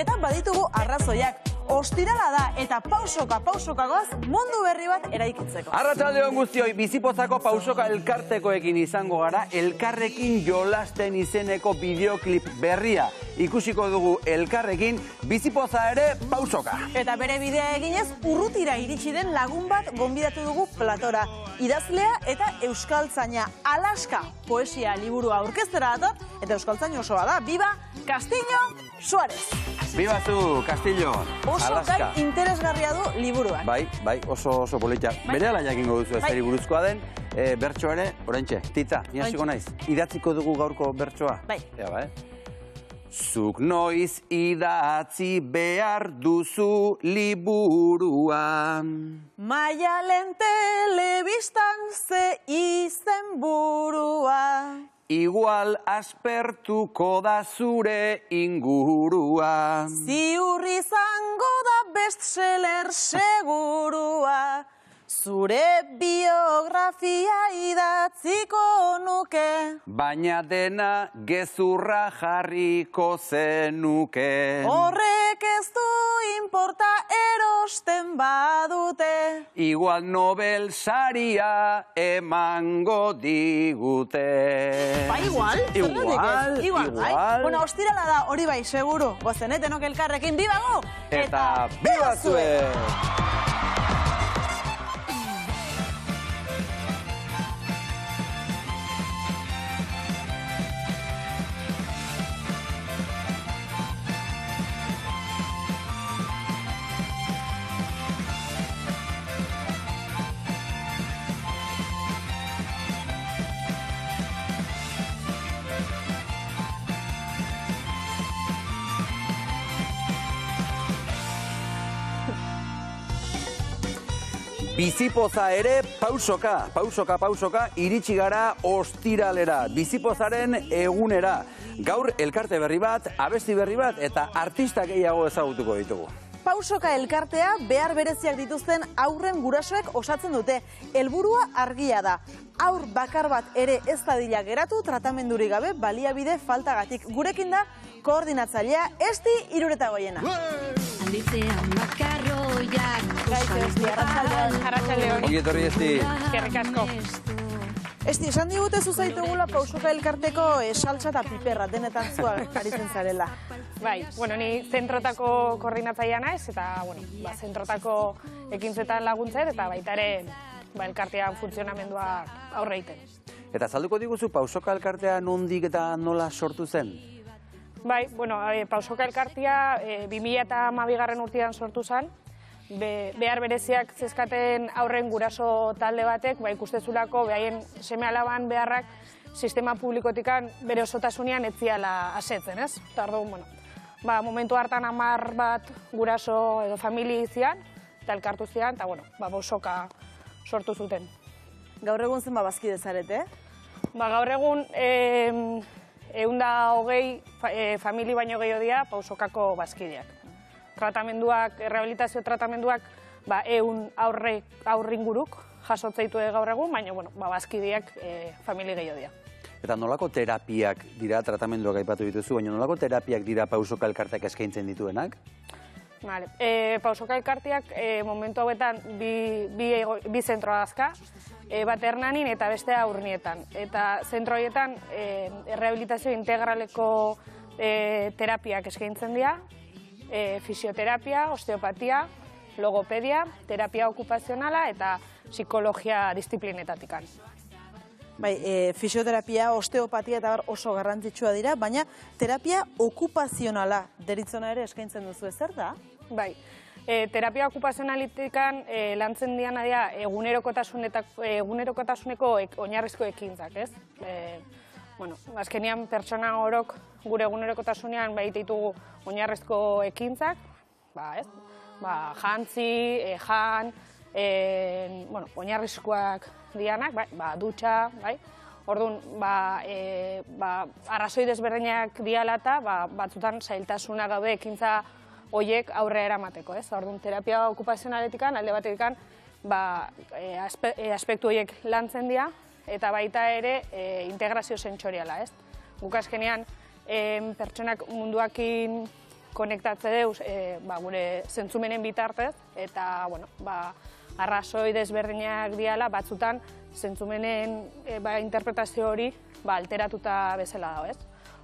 eta baditugu arrazoiak. Ostirala da eta pausoka goaz mundu berri bat eraikitzeko. Arratsaldeon guztioi, Bizipozako pausoka elkartekoekin izango gara, elkarrekin jolasten izeneko bideoklip berria. Ikusiko dugu elkarrekin, Bizipoza ere pausoka. Eta bere bidea eginez, urrutira iritsi den lagun bat gonbidatu dugu platora. Idazlea eta euskaltzaina Alaska poesia liburua aurkeztera dator, eta euskaltzaina osoa da, Biba Castillo Suárez. Biba zu, Castillo, Oso gai interesgarria du liburuak. Bai, oso polita. Berehala jakingo duzu ezeri buruzkoa den, bertsoa ere, oraintxe, Tita, ni hasiko naiz. Idatziko dugu gaurko bertsoa? Bai. Zuk noiz idatzi behar duzu liburua. Maialen telebistan ze izenburua. Igual aspertuko da zure ingurua. Ziur izango da bestseller segurua. Zure biografia idatziko nuke. Baina dena gezurra jarriko zenuke. Horrek ez du inporta erosten badute. Igual Nobel saria emango digute. Igual. Igual. Bueno, ostirala da, hori bai, seguru. Gozenetenok elkarrekin, bibago! Eta bibazue! Bizipoza ere pausoka, iritsi gara ostiralera, Bizipozaren egunera. Gaur elkarte berri bat, abesti berri bat eta artista gehiago ezagutuko ditugu. Pausoka elkartea behar bereziak dituzten haurren gurasoek osatzen dute. Helburua argia da. Haur bakar bat ere ez dadila geratu tratamendurik gabe baliabide faltagatik. Gurekin da koordinatzailea Esti Iruretagoiena. Handitzean makarroiak. Arratsaldeon. Ongi etorri, Esti. Eskerrik asko. Esti, esan digute zuzaitugula pausoka elkarteko saltsa eta piperra denetan zua aritzen zarela. Bai, ni zentrotako koordinatzailea naiz, eta zentrotako ekintzetan laguntzen, eta baita ere elkartean funtzionamendua aurre egiten. Eta azalduko diguzu pausoka elkartea nondik eta nola sortu zen? Bai, pausoka elkartea 2012 urtean sortu zen, behar bereziak zezkaten haurren guraso talde batek, ikustezulako behaien seme-alaban beharrak sistema publikotikan bere osotasunean etziala asetzen, ez? Eta orduan, momentu hartan 10 bat guraso edo famili zian, eta elkartu zian, eta pausoka sortu zuten. Gaur egun zen bazkide zarete? Gaur egun 120 famili baino gehiago dira pausokako bazkideak. Tratamenduak, rehabilitazio tratamenduak 100 aurringuruk jasotzeitu gaur egun, baina bazkideak famili gehiago dira. Eta nolako terapiak dira, tratamenduak aipatu dituzu, baina nolako terapiak dira pausoka elkarteak eskaintzen dituenak? Pausoka elkarteak momentu hauetan bi zentroa dazka, bat Hernanin eta bestea Urnietan. Eta zentro horietan rehabilitazio integraleko terapiak eskaintzen dira, fisioterapia, osteopatia, logopedia, terapia okupazionala eta psikologia disiplinetatikan. Fisioterapia, osteopatia eta oso garrantzitsua dira, baina terapia okupazionala deritzona ere eskaintzen duzu zer da? Bai, terapia okupazionalitikan lantzen diana dira egunerokotasuneko oinarrizko ekintzak, ez? Azkenean pertsona orok gure egunerokotasunean ditugu oinarrizko ekintzak, jantzi, jan, oinarrizkoak dianak, dutxa, orduan, arrazoi desberdinak diala eta batzutan zailtasuna gaude ekintza horiek aurre eramateko, ez? Orduan, terapia okupazionaletikan, alde batekan, aspektu horiek lantzen dira, eta baita ere integrazio sentsoriala, ez? Guk azkenean pertsonak munduakin konektatze deuz gure zentzumenen bitartez, eta, bueno, arrazoi desberdinak diala, batzutan zentzumenen interpretazio hori alteratuta bezala dago, ez?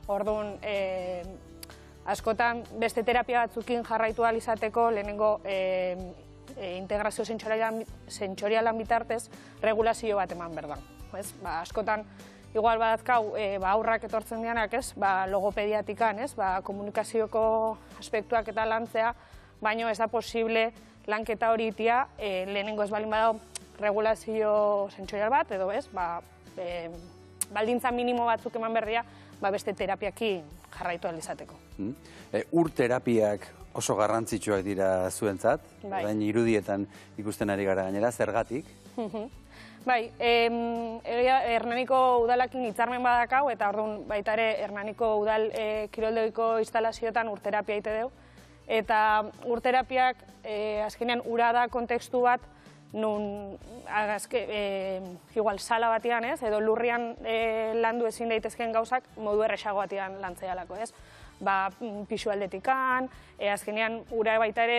Orduan, askotan beste terapia batzukin jarraitu ahal izateko lehenengo integrazio sentsorialan bitartez regulazio bat eman berdan. Askotan, igual badazkau aurrak etortzen dianak, logopediatikan, komunikazioko aspektuak eta lantzea, baina ez da posible lanketa hori itia lehenengo ez balin badago regulazio sentsorial bat, edo baldintza minimo batzuk eman berdia, beste terapiakin jarraitu ahal izateko. Ur terapiak oso garrantzitsuak dira zuentzat, orain irudietan ikusten ari gara gainera, zergatik? Bai, Hernaniko udalakin hitzarmen badakau, eta orduan baita ere Hernaniko udal kiroldegiko instalazioetan urterapia ite deu. Eta urterapiak azkenean ura da kontekstu bat, nun igual sala batian, edo lurrian landu ezin daitezken gauzak modu erresago batian lantzealako, ez? Pixu aldetikan, azkenean ura baita ere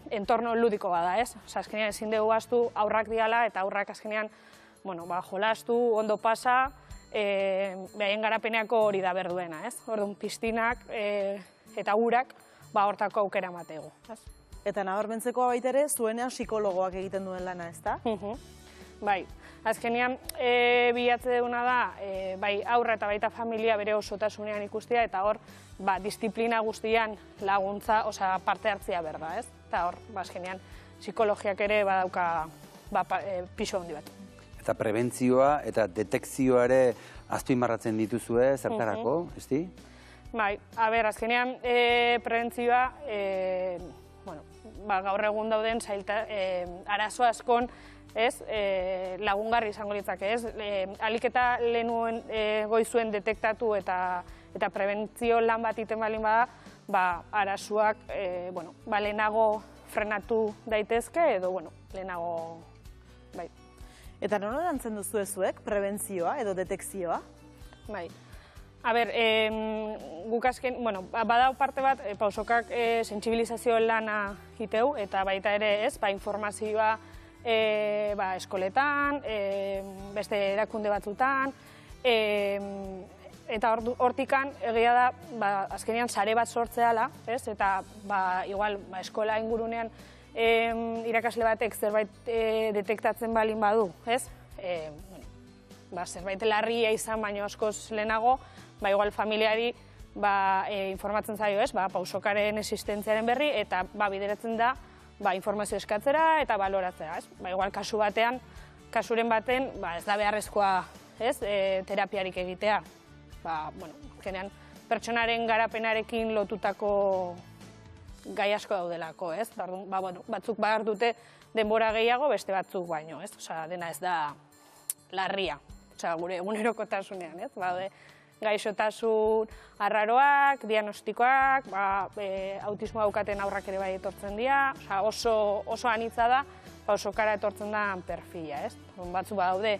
entorno ludiko bada, ez? Azkenean ezin dugu gaztu aurrak diala, eta aurrak azkenean jolastu, ondo pasa, behaien garapeneako hori da berduena, ez? Orduan, piztinak eta urak hortako aukera mategu. Eta nabarmentzeko baita ere, zuenean psikologoak egiten duen lana, ez da? Bai, azkenean bilatze duguna da, bai aurra eta baita familia bere osotasunean ikustia, eta hor, disiplina guztian laguntza, parte hartzia berda, ez? Eta hor, azkenean, psikologiak ere badauka piso handi bat. Eta prebentzioa eta detekzioa ere azpimarratzen dituzue, zertarako, ez di? Bai, azkenean prebentzioa, gaur egun dauden arazo askon lagungarri izango litzake, ez? Alik eta lehenuen goizuen detektatu eta prebentzio lan bat iten balin bada, arazoak lehenago frenatu daitezke edo lehenago, bai. Eta nola lantzen duzu ezuek, prebentzioa edo detekzioa? Bai. Guk azken, badau parte bat, pausokak sentsibilizazio lana hiteu, eta baita ere ez, informazioa eskoletan, beste erakunde batzutan, eta hortikan egia da, azkenean sare bat sortzeala, eta igual eskola ingurunean irakasle batek zerbait detektatzen balin badu, zerbait larria izan baino askoz lehenago, igual familiari informatzen zaio, pausokaren existentziaren berri, eta bideratzen da informazio eskatzera eta baloratzera. Igual kasuren baten ez da beharrezkoa terapiarik egitea. Genean, pertsonaren garapenarekin lotutako gai asko daudelako, batzuk behar dute denbora gehiago, beste batzuk baino, dena ez da larria, gure egunerokotasunean, gaixotasun arraroak, diagnostikoak, autismoa daukaten aurrak ere bai etortzen dira, oso anitza da, osokara etortzen da perfila, batzu badaude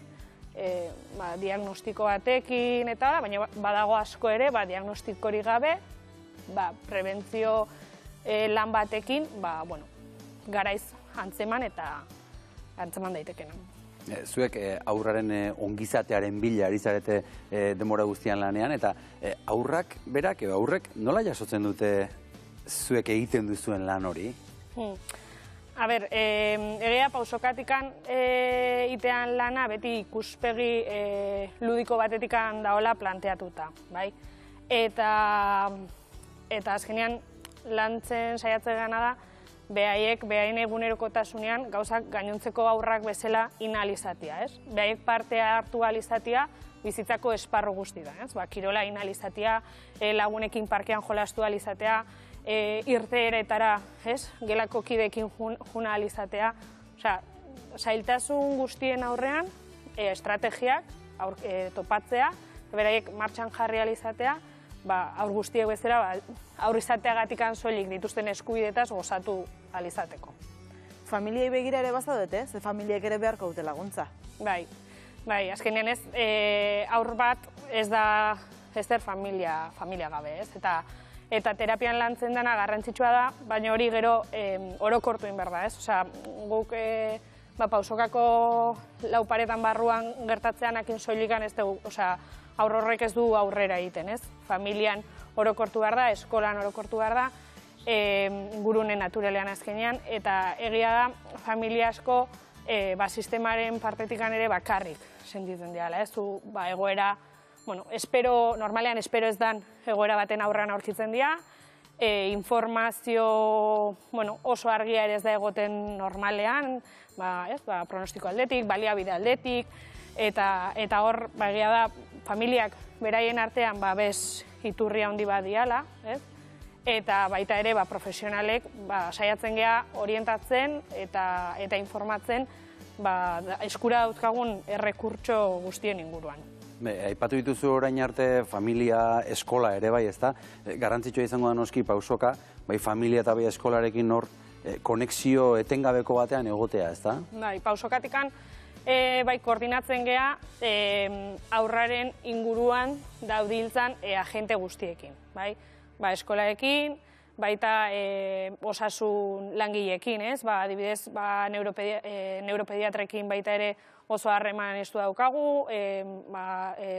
diagnostiko batekin eta baina badago asko ere, diagnostikorik gabe, prebentzio lan batekin, garaiz antzeman eta antzeman daitekena. Zuek aurraren ongizatearen bila ari zarete denbora guztian lanean, eta aurrak berak, aurrek nola jasotzen dute zuek egiten duzuen lan hori? Egia pausokatikan itean lana beti ikuspegi ludiko batetikan daola planteatuta, bai? Eta azkenean lantzen saiatzen gana da, behaien egunerokotasunean gauzak gainontzeko aurrak bezala inalizatia, ez? Behaiek parte hartu alizatia bizitzako esparru guzti da, ez? Kirola inalizatia, lagunekin parkean jolastu alizatea, irteeretara, ez? Gelako kidekin juna alizatea. Zailtasun guztien aurrean, estrategiak topatzea, beraiek martxan jarri alizatea, aur guztiek bezala, aur izateagatik soilik dituzten eskubidetaz gozatu alizateko. Familiai begira ere bazaudet, ze familiek ere beharko dute laguntza. Bai, azkenean ez, aur bat ez da familia gabe, ez? Eta eta terapian lantzen dena garrantzitsua da, baina hori gero orokortu egin behar da, ez? Osea, guk pausokako lau paretan barruan gertatzeanakin soilikan ez dugu, osea, haur horrek ez du aurrera egiten, ez? Familian orokortu behar da, eskolan orokortu behar da, ingurune naturalean azkenean, eta egia da, familia asko sistemaren partetikan ere bakarrik sentitzen dira, ez? Egoera, normalean espero ez dan egoera baten aurrean aurkitzen dira, informazio oso argia ere ez da egoten normalean, pronostiko aldetik, baliabide aldetik, eta hor, egia da, familiak beraien artean bez iturria handi bat diala, eta baita ere profesionalek saiatzen geha orientatzen eta informatzen eskura dauzkagun errekurtso guztien inguruan. Aipatu dituzu orain arte familia, eskola ere bai, ezta? Garrantzitsua izango da noski pausoka, bai familia eta bai eskolarekin hor konexio etengabeko batean egotea, ezta? Bai, pausokatikan bai koordinatzen geha aurraren inguruan daudiltzan agente guztiekin, bai? Eskolaekin, baita osasun langileekin, ez? Adibidez, neuropediatrekin baita ere oso harreman estu daukagu,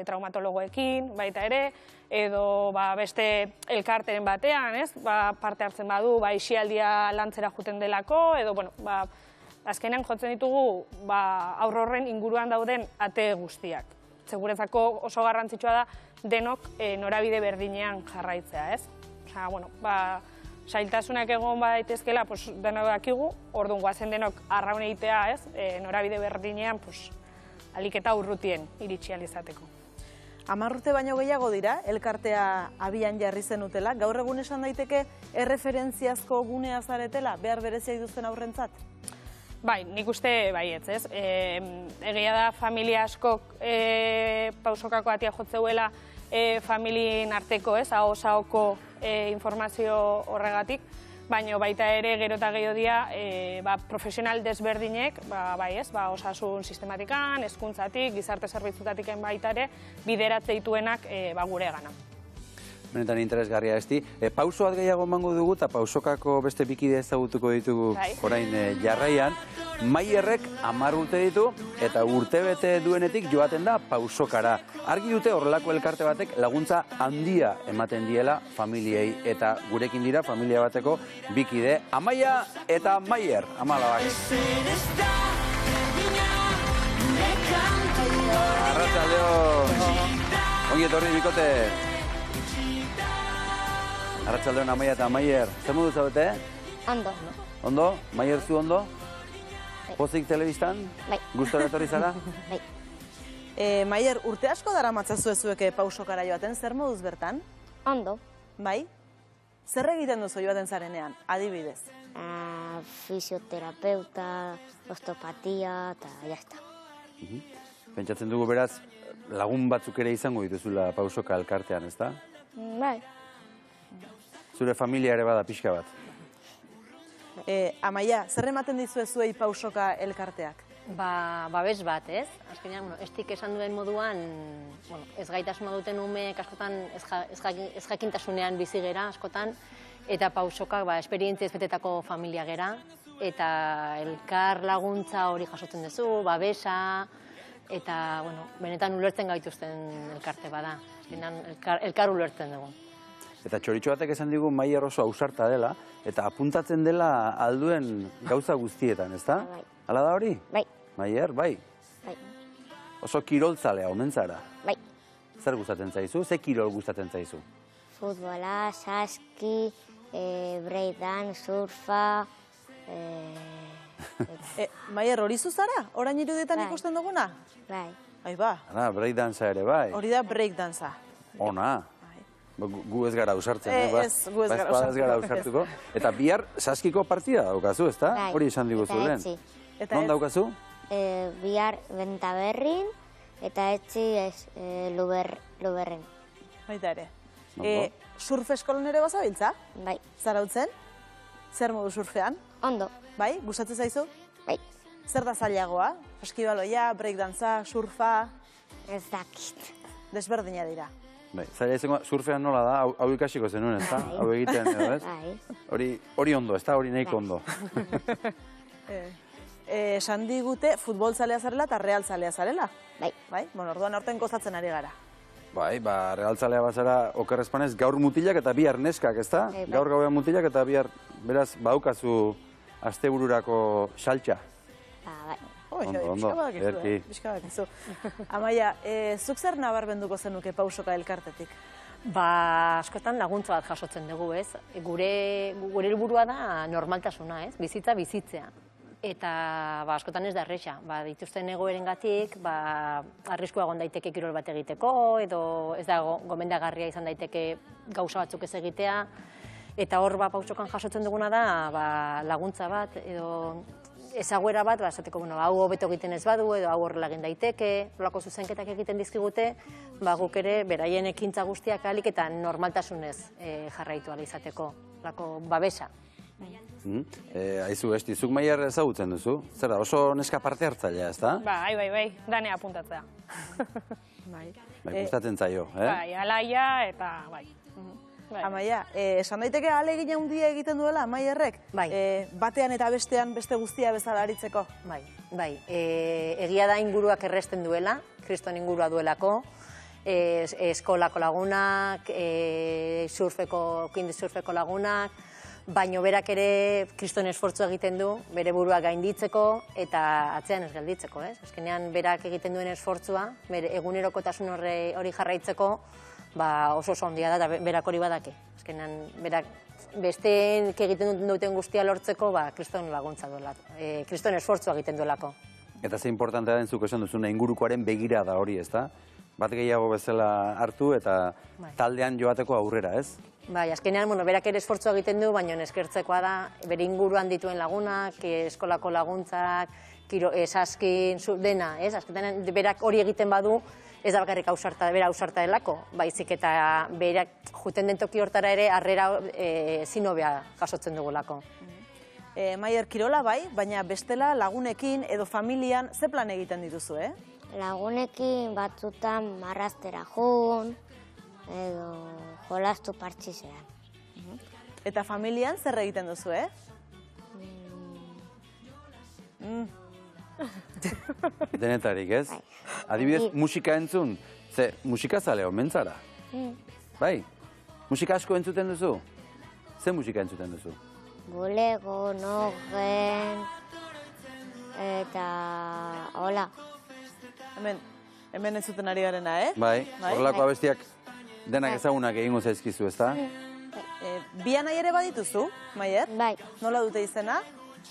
traumatologoekin baita ere, edo beste elkarteren batean, ez? Parte hartzen badu, isialdia lantzera juten delako, edo, azkenean jotzen ditugu aurre horren inguruan dauden ate guztiak. Seguretzako oso garrantzitsua da denok norabide berdinean jarraitzea, ez? Zailtasunak egon badaitezkela denok dakigu, orduan guazen denok arraun egitea, ez? Norabide berdinean alik eta urrutien iritsi alizateko. 10 urte baino gehiago dira, elkartea abian jarri zenutela. Gaur egun esan daiteke erreferentziazko gunea zaretela, behar berezia dituzten aurrentzat? Bai, nik uste baietz, ez? Egia da familia askok pausokako atia jotzeuela familien arteko, ez? Aho-sahoko informazio horregatik, baina baita ere gero eta gehiago dira profesional desberdinek, osasun sistematikan, hezkuntzatik, gizarte zerbitzutatik baita ere, bideratze dituenak gure gana. Benetan interesgarria esti. Pauso bat gehiago emango dugu eta pausokako beste bikide ezagutuko ditugu orain jarraian. Maierrek 10 urte ditu eta urtebete duenetik joaten da pausokara. Argi dute horrelako elkarte batek laguntza handia ematen diela familiei eta gurekin dira familia bateko bikide Amaia eta Maier, amalabak. Arratsaldeon. Ongi etorri bikote. Arratsaldeon Amaia eta Maier, zer modu zaudete? Ondo. Ondo? Maier zu ondo? Pozik telebistan? Bai. Gustora etorri zara? Bai. Maier, urte asko dara matzazu zueke pausokara joaten, zer moduz bertan? Ondo. Bai? Zer egiten duzu joaten zarenean, adibidez? Fisioterapeuta, osteopatia eta jazta. Pentsatzen dugu beraz, lagun batzuk ere izango dituzula pausoka elkartean, ezta? Bai. Zure familia ere bada pixka bat. Amaia, zer ematen dizue zuei pausoka elkarteak? Babes bat, ez? Azkenean, estik esan duen moduan, ez gaitasuna duten umeek askotan ez jakintasunean bizi gera askotan, eta pausokak esperientzia ez betetako familia gera, eta elkar laguntza hori jasotzen duzu, babesa, eta benetan ulertzen gaituzten elkarte bada. Azkenean, elkar ulertzen dugu. Eta txoritxo batek esan digu Maier oso ausarta dela, eta apuntatzen dela alduen gauza guztietan, ezta? Bai. Hala da hori? Bai. Maier, bai? Bai. Oso kiroltzalea, omen zara? Bai. Zer gustatzen zaizu? Ze kirol gustatzen zaizu? Futbola, saski, breakdance, surfa... Maier, hori zuzara? Orain irudietan Bai. ikusten duguna? Bai. Aiba, Breakdanza ere bai? hori da breakdanza. Ona. Gu ez gara ausartzen, Ez, gu ez gara ausartuko. Eta bihar saskiko partida daukazu, ezta? Bai. Hori esan diguzu Eta lehen. etzi. Non daukazu? Bihar Bentaberrin eta etzi Luberren. Baita ere. Ondo. Surf eskolan ere bazabiltza? Bai. Zarautzen? Zer modu surfean? Ondo. Bai, gustatzen zaizu? Bai. Zer da zailagoa? Saskibaloia, breakdanza, surfa, Ez dakit. desberdina dira. Zaila izango, surfean nola da, hau ikasiko zenuen, ez da? Hau egiten, edo, ez? Bai. Hori ondo, ez da? Hori nahiko ondo. Esan digute futbol zalea zarela eta real zalea zarela. Bai. Bueno, orduan aurten gozatzen ari gara. Bai, realtzalea bazara okerrezpanez gaur mutilak eta bihar neskak, ez da? Gaur gauean mutilak eta bihar, beraz, baukazu astebururako saltxa. Bai. Ondo, ederki. Bizka bakizu. Amaia, zuk zer nabarmenduko zenuke Pausoka elkartetik? Askotan laguntza bat jasotzen dugu, ez? Gure helburua da normaltasuna, ez? Bizitza bizitzea. Eta askotan ez da erresa. Dituzten egoerengatik, arriskua egon daiteke kirol bat egiteko, edo ez da gomendagarria izan daiteke gauza batzuk ez egitea. Eta hor Pausokan jasotzen duguna da laguntza bat, edo ezaguera bat, esateko, hau hobeto egiten ez badu, edo hau horrela egin daiteke, holako zuzenketak egiten dizkigute, guk ere beraien ekintza guztiak ahalik eta normaltasunez jarraitu ahal izateko, holako babesa. Aizu, Esti, zuk Maier ezagutzen duzu? Zera, oso neska parte hartzailea, ez da? Bai, dane apuntatzea. Bai. Gustatzen zaio, eh? Bai, alaia eta bai. Amaia, esan daiteke ahalegin handia egiten duela Maierrek? Bai. Batean eta bestean beste guztia bezala aritzeko? Bai. Egia da inguruak erresten duela, kriston ingurua duelako, eskolako lagunak, surfeko lagunak, baino berak ere kriston esfortzu egiten du, bere burua gainditzeko eta atzean ez gelditzeko, ez? Azkenean berak egiten duen esfortzua, bere egunerokotasun hori jarraitzeko, oso handia da, eta berak hori badaki. Azkenean, berak besteen egiten duten guztia lortzeko, kriston laguntza duelako, kriston esfortzua egiten duelako. Eta ze importantea den zuk esan duzuna ingurukoaren begira da hori, ez da? Bat gehiago bezala hartu eta taldean joateko aurrera, ez? Bai, azkenean, berak ere esfortzua egiten du, baina eskertzekoa da, bere inguruan dituen lagunak, eskolako laguntzak, esaskin, dena, ez? Azkenean, berak hori egiten badu, ez da bakarrik bera ausarta delako, baizik eta berak juten den toki hortara ere harrera zinobea jasotzen dugulako. Maier, kirola bai, baina bestela lagunekin edo familian ze plan egiten dituzu, eh? Lagunekin batzutan marraztera jun, edo jolastu partxizean. Eta familian zer egiten duzu, eh? Denetarik, ez? Adibidez, musika entzun, ze musikazale omen zara? Bai? Musika asko entzuten duzu? Ze musika entzuten duzu? Bulego, nogen, eta hola. Hemen entzuten ari garena, eh? Bai, horrelako abestiak denak ezagunak egingo zaizkizu, ez da? Bi anai ere badituzu, Maier? Bai. Nola dute izena?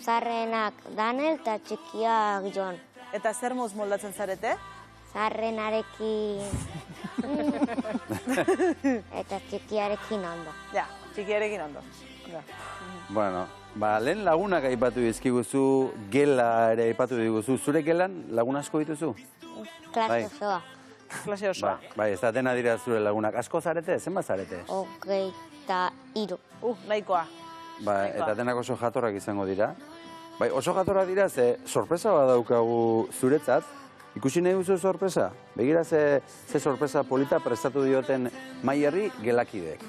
Zarrenak Danel eta txikiak Jon. Eta zer moz moldatzen zarete? Zarrenarekin eta txikiarekin ondo. Ja, txikiarekin ondo. Bueno, lehen lagunak aipatu dizkiguzu, gela ere aipatu diguzu. Zure gelan lagun asko dituzu? Klase osoa. Klase osoa. Bai, ez da dena dira zure lagunak. Asko zarete? Zenbat zarete? 23. Nahikoa. Eta denak oso jatorrak izango dira. Bai, oso jatorrak dira, ze sorpresa bat daukagu zuretzat. Ikusi nahi duzu sorpresa? Begira ze sorpresa polita prestatu dioten Maierri gelakidek.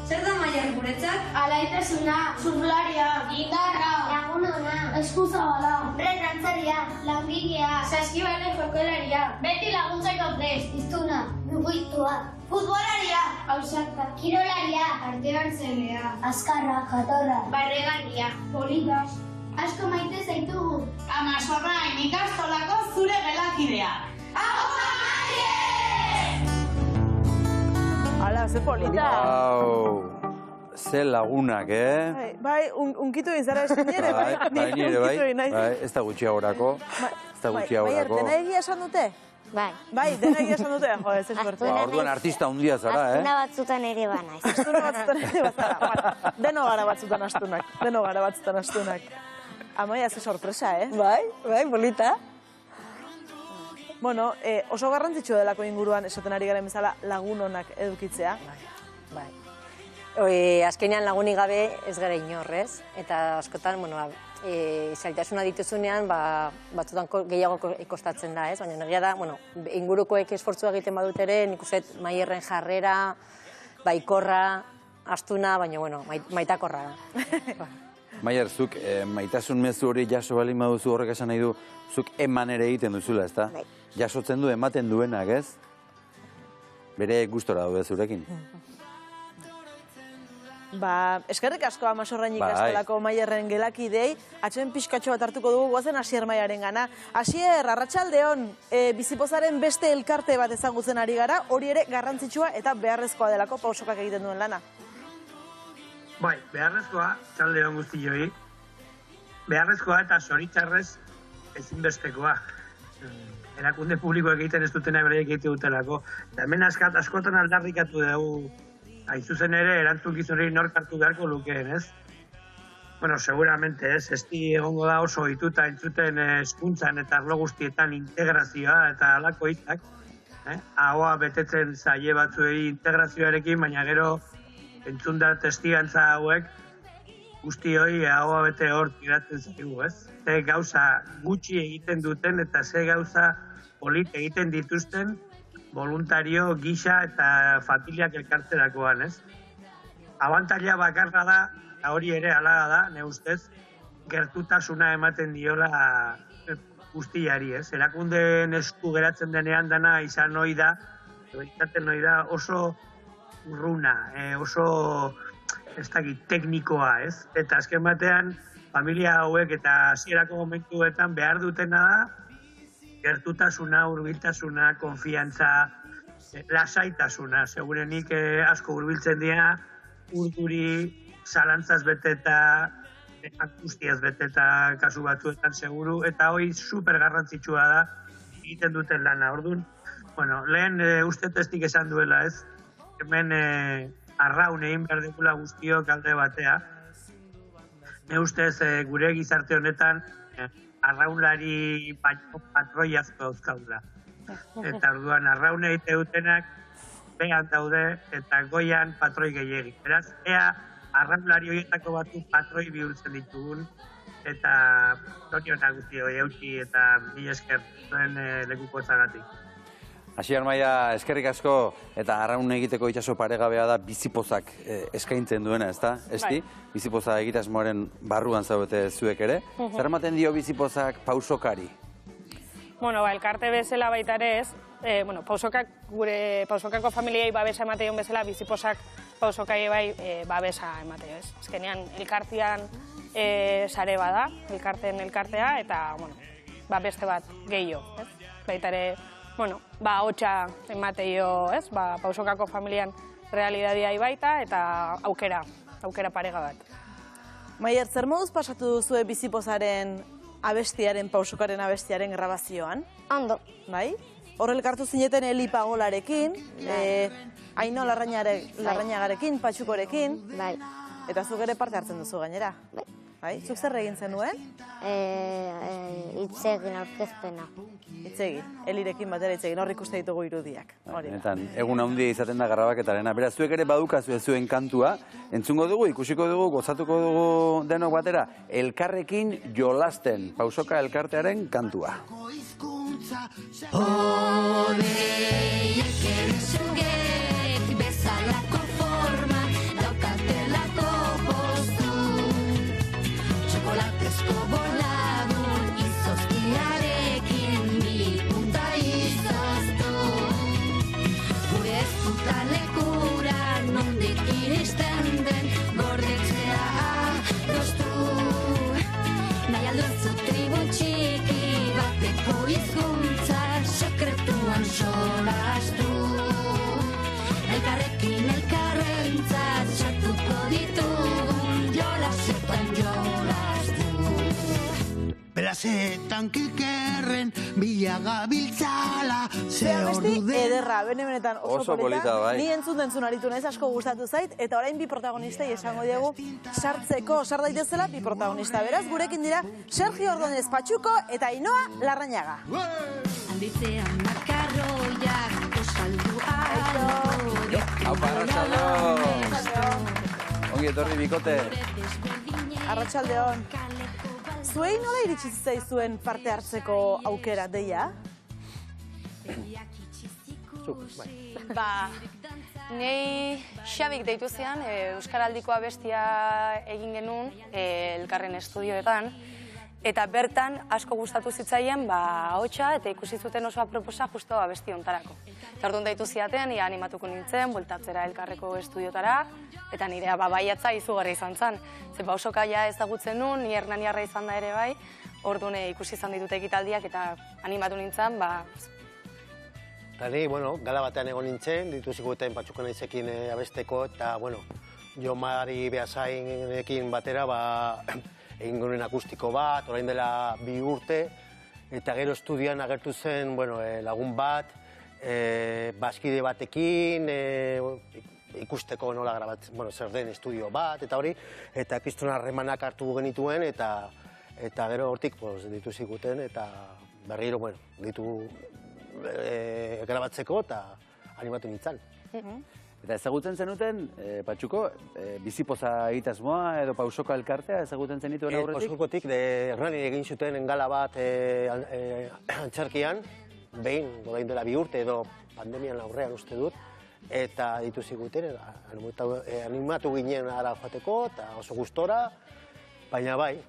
Zer da Maier guretzat? Alaitasuna, surflaria, gitarra, lagunona, eskuzabala, retantzaria, langilea, saskibalen jokelaria, beti laguntzeko prest, iztuna, mugitua, futbolaria, ausarta, kirolaria, artehartzailea, azkarra, jatorra, barregarria, polita, asko maite zaitugu. Amazorrain ikastolako zure gelakidea. Agur, Maier! Hala, ze polita. Ze lagunak, eh? Bai, unkitu izara esan nire, bai, nire, bai, ez da gutxiagorako. Maier, dena egia esan dute? Bai. Bai, dena egia esan dute, jo, ez esbertu. Orduan artista hundia zara, eh? Astuna batzutan ere banaiz. Astuna batzutan ere bazara. Deno gara batzutan astunak. Amaia, ze sorpresa, eh? Bai, polita. Bueno, oso garrantzitsu delako inguruan esaten ari garen bezala lagun onak edukitzea. Bai. Azkenean lagunik gabe ez gara inorrez, eta askotan, zailtasuna dituzunean, batzutan gehiago kostatzen da, ez? Baina negia da, ingurukoek esfortzua egiten badut ere, nik uste Maierren jarrera, baikorra, astuna, baina, maitakorra da. Maier, zuk maitasun mezu hori jaso bali maduzu horrek esan nahi du, zuk eman ere egiten duzula, ezta? Jasotzen du, ematen duenak, ez? Bere gustora daude zurekin. Eskerrik asko Amasorrainik Eskolako Maierren gelakidei, atxen pixkatxo bat hartuko dugu goazen Asier Maiaren gana. Asier, arratsaldeon, bizipozaren beste elkarte bat ezagutzen ari gara, hori ere garrantzitsua eta beharrezkoa delako pausokak egiten duen lana. Bai, beharrezkoa, txaldeon guztioi, beharrezkoa eta zoritxarrez ezinbestekoa. Erakunde publikoak egiten ez dutena beraiek egite dutelako. Eta hemen askotan aldarrikatu dugu, hain zuzen ere, erantzukizunei nork hartu beharko lukeen, ez? Bueno, seguramente, ez? Esti egongo da oso ohituta entzuten hezkuntzan eta arlo guztietan integrazioa eta halako hitzak. Ahoa betetzen zaie batzuei integrazioarekin, baina gero entzun da testigantza hauek guzti hori ahoa bete hor tiratzen zaigu, ez? Ze gauza gutxi egiten duten eta ze gauza polit egiten dituzten voluntario, gisa eta familiak elkartzerakoan, ez? Abantaila bakarra da, eta hori ere halaga da, ne ustez, gertutasuna ematen diola guztiari, ez? Erakundeen esku geratzen denean dana izan ohi da, oso urruna, oso teknikoa, ez? Eta azken batean, familia hauek eta hasierako momentuetan behar dutena da, gertutasuna, hurbiltasuna, konfiantza, lasaitasuna. Segurenik asko hurbiltzen dira, urduri, zalantzaz beteta, angustiaz beteta kasu batzuetan seguru, eta hori super garrantzitsua da egiten duten lana. Orduan, lehen uste testik esan duela, ez? Hemen arraun egin behar dugula guztiok alde batea. Ne ustez gure gizarte honetan arraunlari patroi asko dauzkaula. Eta orduan arraun egite dutenak behan daude eta goian patroi gehiegi. Beraz, ea arraunlari horietako batu patroi bihurtzen ditugun eta zorionak guzti hori eutxi eta mila esker zuen lekukotxagatik. Asier Maia, eskerrik asko eta arraun egiteko itxaso paregabea da bizipozak eskaintzen duena, ezta? Esti, bizipoza egitasmoaren barruan zaudete zuek ere. Zer ematen dio bizipozak pausokari? Elkarte bezala baita ere ez, gure pausokako familiei babesa emateon bezala, bizipozak pausokai bai babesa emateon ez. Azkenean, elkartean sare bada, elkarteen elkartea, eta beste bat gehiago, ez? Baita ere, hotxa emateio, ez? Pausokako familian realidadia baita eta aukera parega bat. Maier, zer moduz pasatu duzue bizipozaren abestiaren, pausokaren abestiaren grabazioan? Ondo. Bai? Horrel kartu zineten Eli Pagolarekin, Aino Larrañagarekin, Patxukorekin. Bai. Eta zuk ere parte hartzen duzu gainera. Bai? Zuk zer egin zenuen? Itzegin aurkezpena. Itzegin, Elirekin batera itzegin, hor ikuste ditugu irudiak. Egun handia izaten da grabaketarena. Beraz, zuek ere badukazu zuen kantua, entzungo dugu, ikusiko dugu, gozatuko dugu denok batera, elkarrekin jolasten, pausoka elkartearen kantua. Bezalako forma daukatelako postu, txokolatezko boladun izozkiarekin mi punta izoztu, gure ezkutalekura nondik iristen den gordetzea doztu, nahi alduzu tribun txiki bateko hizkuntza sekretuan solastu. Elkarrekin elkarrentzat sartuko ditugun jolasetan jolastu. Belasetan kilkerren bilagabiltzala ze Abesti ederra, benetan oso polita. bai. Ni entzun aritu naiz, asko gustatu zait, eta orain bi protagonistei esango diegu sar daitezela bi protagonista. Beraz, gurekin dira Sergio Ordonez Patxuko eta Ainoa Larrañaga. Handitzean makarroiak osaldu Aupa, arratsaldeon. Ongi etorri bikote. Arratsaldeon. Zuei nola iritsi zitzaizuen parte hartzeko aukera, Deia? Nei Xabik deitu zian, Euskaraldiko abestia egin genuen elkarren estudioetan, eta bertan asko gustatu zitzaien ahotsa eta ikusi zuten oso aproposa justo abesti hontarako. Eta orduan deitu ziaten, ia animatuko nintzen, bueltatzera elkarreko estudiotara, eta nirea baiatza izugarri izan zen. Ze Pausoka ja ezagutzen nun, ni hernaniarra izan da ere bai, orduan ikusi izan ditut ekitaldiak eta animatu nintzen, Eta ni, gala batean egon nintzen, dituzikuten Patxuko naizekin abesteko, eta, Jomari Beazainekin batera, egin genuen akustiko bat, orain dela 2 urte, eta gero estudioan agertu zen, lagun bat, bazkide batekin, ikusteko nola grabatzen, zer den estudio bat, eta hori, eta kriston harremanak hartu genituen, eta gero hortik dituzikuten, eta berriro, ditu grabatzeko eta animatu nintzen. Eta ezagutzen zenuten, Patxuko, bizipoza egitasmoa edo Pausoka elkartea ezagutzen zenituen aurretik? Pausokotik, Hernani egin zuten gala bat antzerkian, behin, orain dela 2 urte edo pandemian aurrean uste dut, eta dituzikuten, animatu ginen ara joateko, eta oso gustora, baina bai,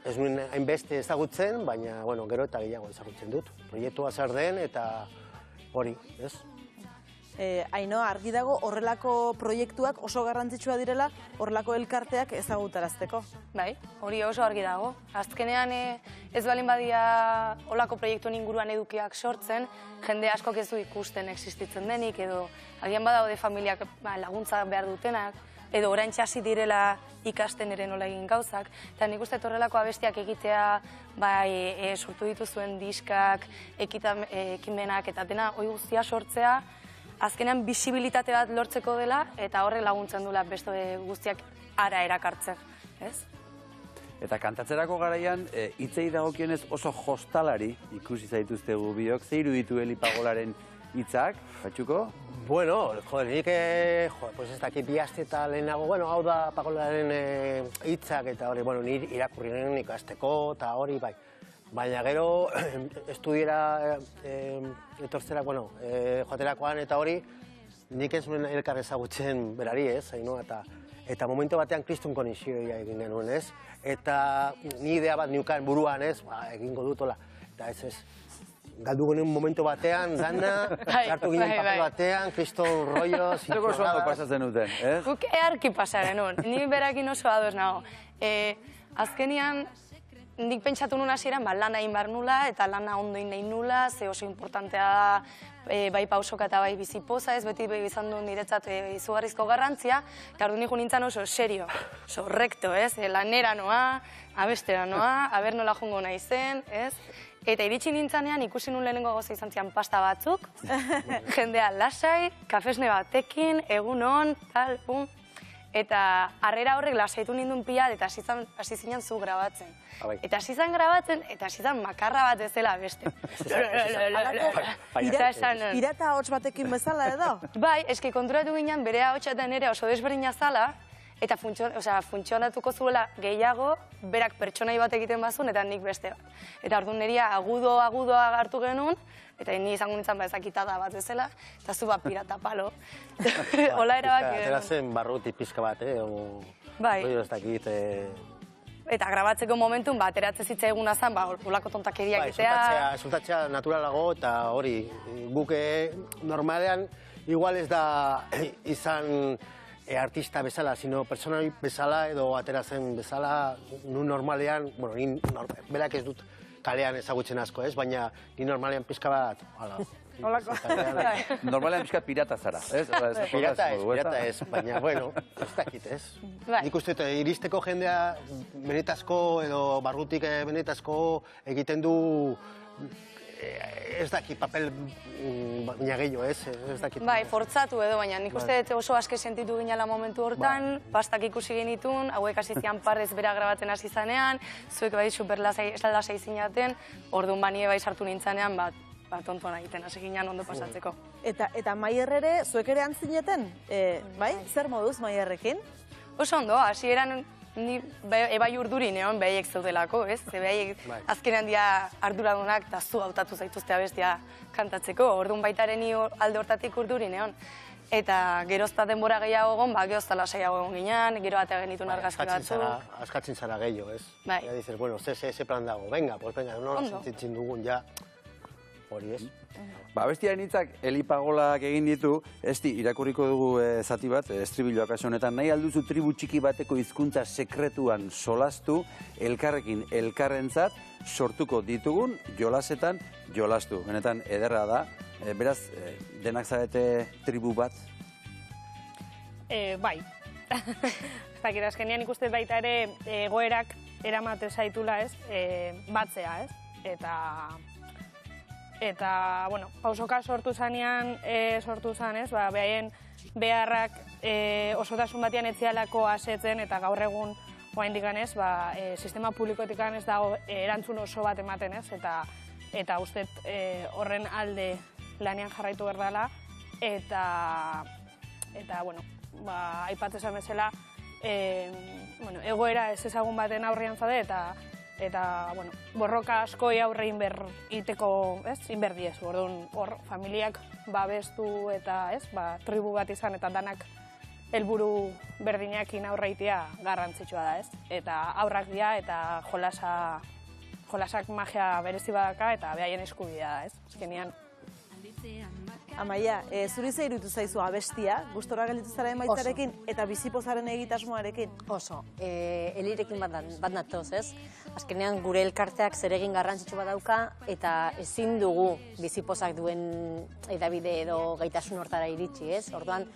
ez nuen hainbeste ezagutzen, baina, gero eta gehiago ezagutzen dut. Proiektua zer den eta hori, ez? Ainhoa, argi dago horrelako proiektuak oso garrantzitsua direla, horrelako elkarteak ezagutarazteko. Bai, hori oso argi dago. Azkenean ez balin badia holako proiektuen inguruan edukiak sortzen, jende askok ez du ikusten existitzen denik, edo agian badaude familiak laguntza behar dutenak, edo oraintxe hasi direla ikasten ere nola egin gauzak. Eta nik uste horrelako abestiak egitea, sortu dituzuen diskak, ekimenak eta dena hori guztia sortzea, azkenean bisibilitate bat lortzeko dela, eta horrek laguntzen duela beste guztiak ara erakartzen, ez? Eta kantatzerako garaian, hitzei dagokionez oso jostalari ikusi zaituztegu biok, ze iruditu Elipagolaren hitzak, Patxuko? Nik, ez dakit 2 aste eta lehenago, hau da Pagolaren hitzak eta hori, nire irakurri nuen ikasteko eta hori, bai. Baina gero, estudiera etortzera, joaterakoan eta hori, nik ez nuen elkar ezagutzen berari, ez, eta momentu batean kriston konexioa egin genuen, ez, eta ni idea bat niukan buruan, ez, egingo dutola, eta ez. Galdu genuen momentu batean, dana, hartu ginen papel batean, kriston rollo, zintxorradas. Zeko oso pasatzen duten, ez? Guk earki pasaren hon, ni berakin oso ados nago. Azkenian, nik pentsatu nuen hasieran lana egin behar nula, eta lana ondo egin nahi nula, ze oso importantea da bai Pausoka eta bai bizipoza, ez beti izan duen niretzat izugarrizko garrantzia, eta ordu niku nintzen oso serio, oso recto, ez? Lanera noa, abestera noa, aber nola jongo nahi zen, ez? Eta iritsi nintzanean ikusi nun lehenengo goza izan zian pasta batzuk, jendea lasai, kafesne batekin, egun on, tal, pum. Eta harrera horrek lasaitu ninduen pila eta hasi zinen zu grabatzen. Eta hasi zan grabatzen eta hasi zan makarra bat ezela beste. Pirata ahots batekin bezala edo? Bai, eski konturatu ginen bere ahotsa eta nire oso desberdina zala, eta funtzionatuko zuela gehiago, berak pertsonai bat egiten bazun eta nik beste bat. Eta orduan nirea agudoa hartu genuen, eta ni izango nintzen ezakitada bat bezala, eta zu pirata palo. Hola erabaki. Eta zen barruti pizka bat, Bai. Ez dakit. Eta grabatzeko momentun, ateratze zitza eguna zen, olako tontakeria egitea. Soltatzea naturalago, eta hori, guk normalean, igual ez da izan artista bezala, sino pertsonai bezala edo ateratzen bezala, nun normalean, berak ez dut kalean ezagutzen asko, ez? Baina ni normalean pizka bat, Olako. Normalean pizka pirata zara, ez? Pirata ez, baina, ez dakit, ez? Nik uste iristeko jendea benetazko edo barrutik benetazko egiten du ez dakit papel baina gehiago, ez? Bai, fortzatu edo, baina nik uste oso aske sentitu ginela momentu hortan, pastak ikusi genitun, hauek hasi zian parrez bera grabatzen hasi zanean, zuek bai superlasai zinaten, orduan banie bai sartu nintzanean, tontoan egiten, hasi ginean ondo pasatzeko. Eta Maierre ere, zuek ere antzineten, bai? Zer moduz Maierrekin? Oso ondo, hasieran ni ebai urduri neon behaiek zeudelako, ez? Ze behaiek azkenean dia arduradunak eta zu hautatu zaituzte abestia kantatzeko, orduan baitaren ni alde hortatik urduri neon. Eta gerozta denbora gehiago egon, gerozta lasaiago egon ginen, gero batea genitun argazki batzuk. Askatzen zara gehiago, ez? Bai. Ya dices, bueno, ze plan dago, venga, nola sentitzen dugun, ja, hori ez. Abestiaren hitzak Elipagolak egin ditu, irakurriko dugu zati bat, estribilloak kasu honetan, nahi alduzu tribu txiki bateko hizkuntza sekretuan solastu, elkarrekin elkarrentzat sortuko ditugun jolasetan jolastu. Benetan ederra da, beraz, denak zarete tribu bat? Bai. Zakira, azkenean ikusten baita ere egoerak eramate zaitula, ez? Batzea, ez? Eta, bueno, pausoka sortu zanean, ez? Behaien beharrak osotasun batean etzialako asetzen eta gaur egun oraindik ez, sistema publikotik ez dago erantzun oso bat ematen, ez? Eta uste horren alde lanean jarraitu behar dela, eta, bueno, aipatzen bezala, egoera ez ezagun baten aurrean zade, eta, bueno, borroka askoi aurre iteko, ez, inberdiez, orduan, hor, familiak babestu eta, ez, tribu bat izan eta danak helburu berdinakin aurreitea garrantzitsua da, ez? Eta aurrak dira eta jolasak magia berezi badaka eta behaien eskubidea da, ez? Azkenean. Amaia, zuri ze iruditu zaizu abestia, gustora gelditu zara emaitzarekin eta bizipozaren egitasmoarekin? Oso, elirekin bat natoz, ez? Azkenean gure elkarteak zeregin garrantzitsu bat dauka eta ezin dugu bizipozak duen edabide edo gaitasun hortara iritsi, ez? Orduan,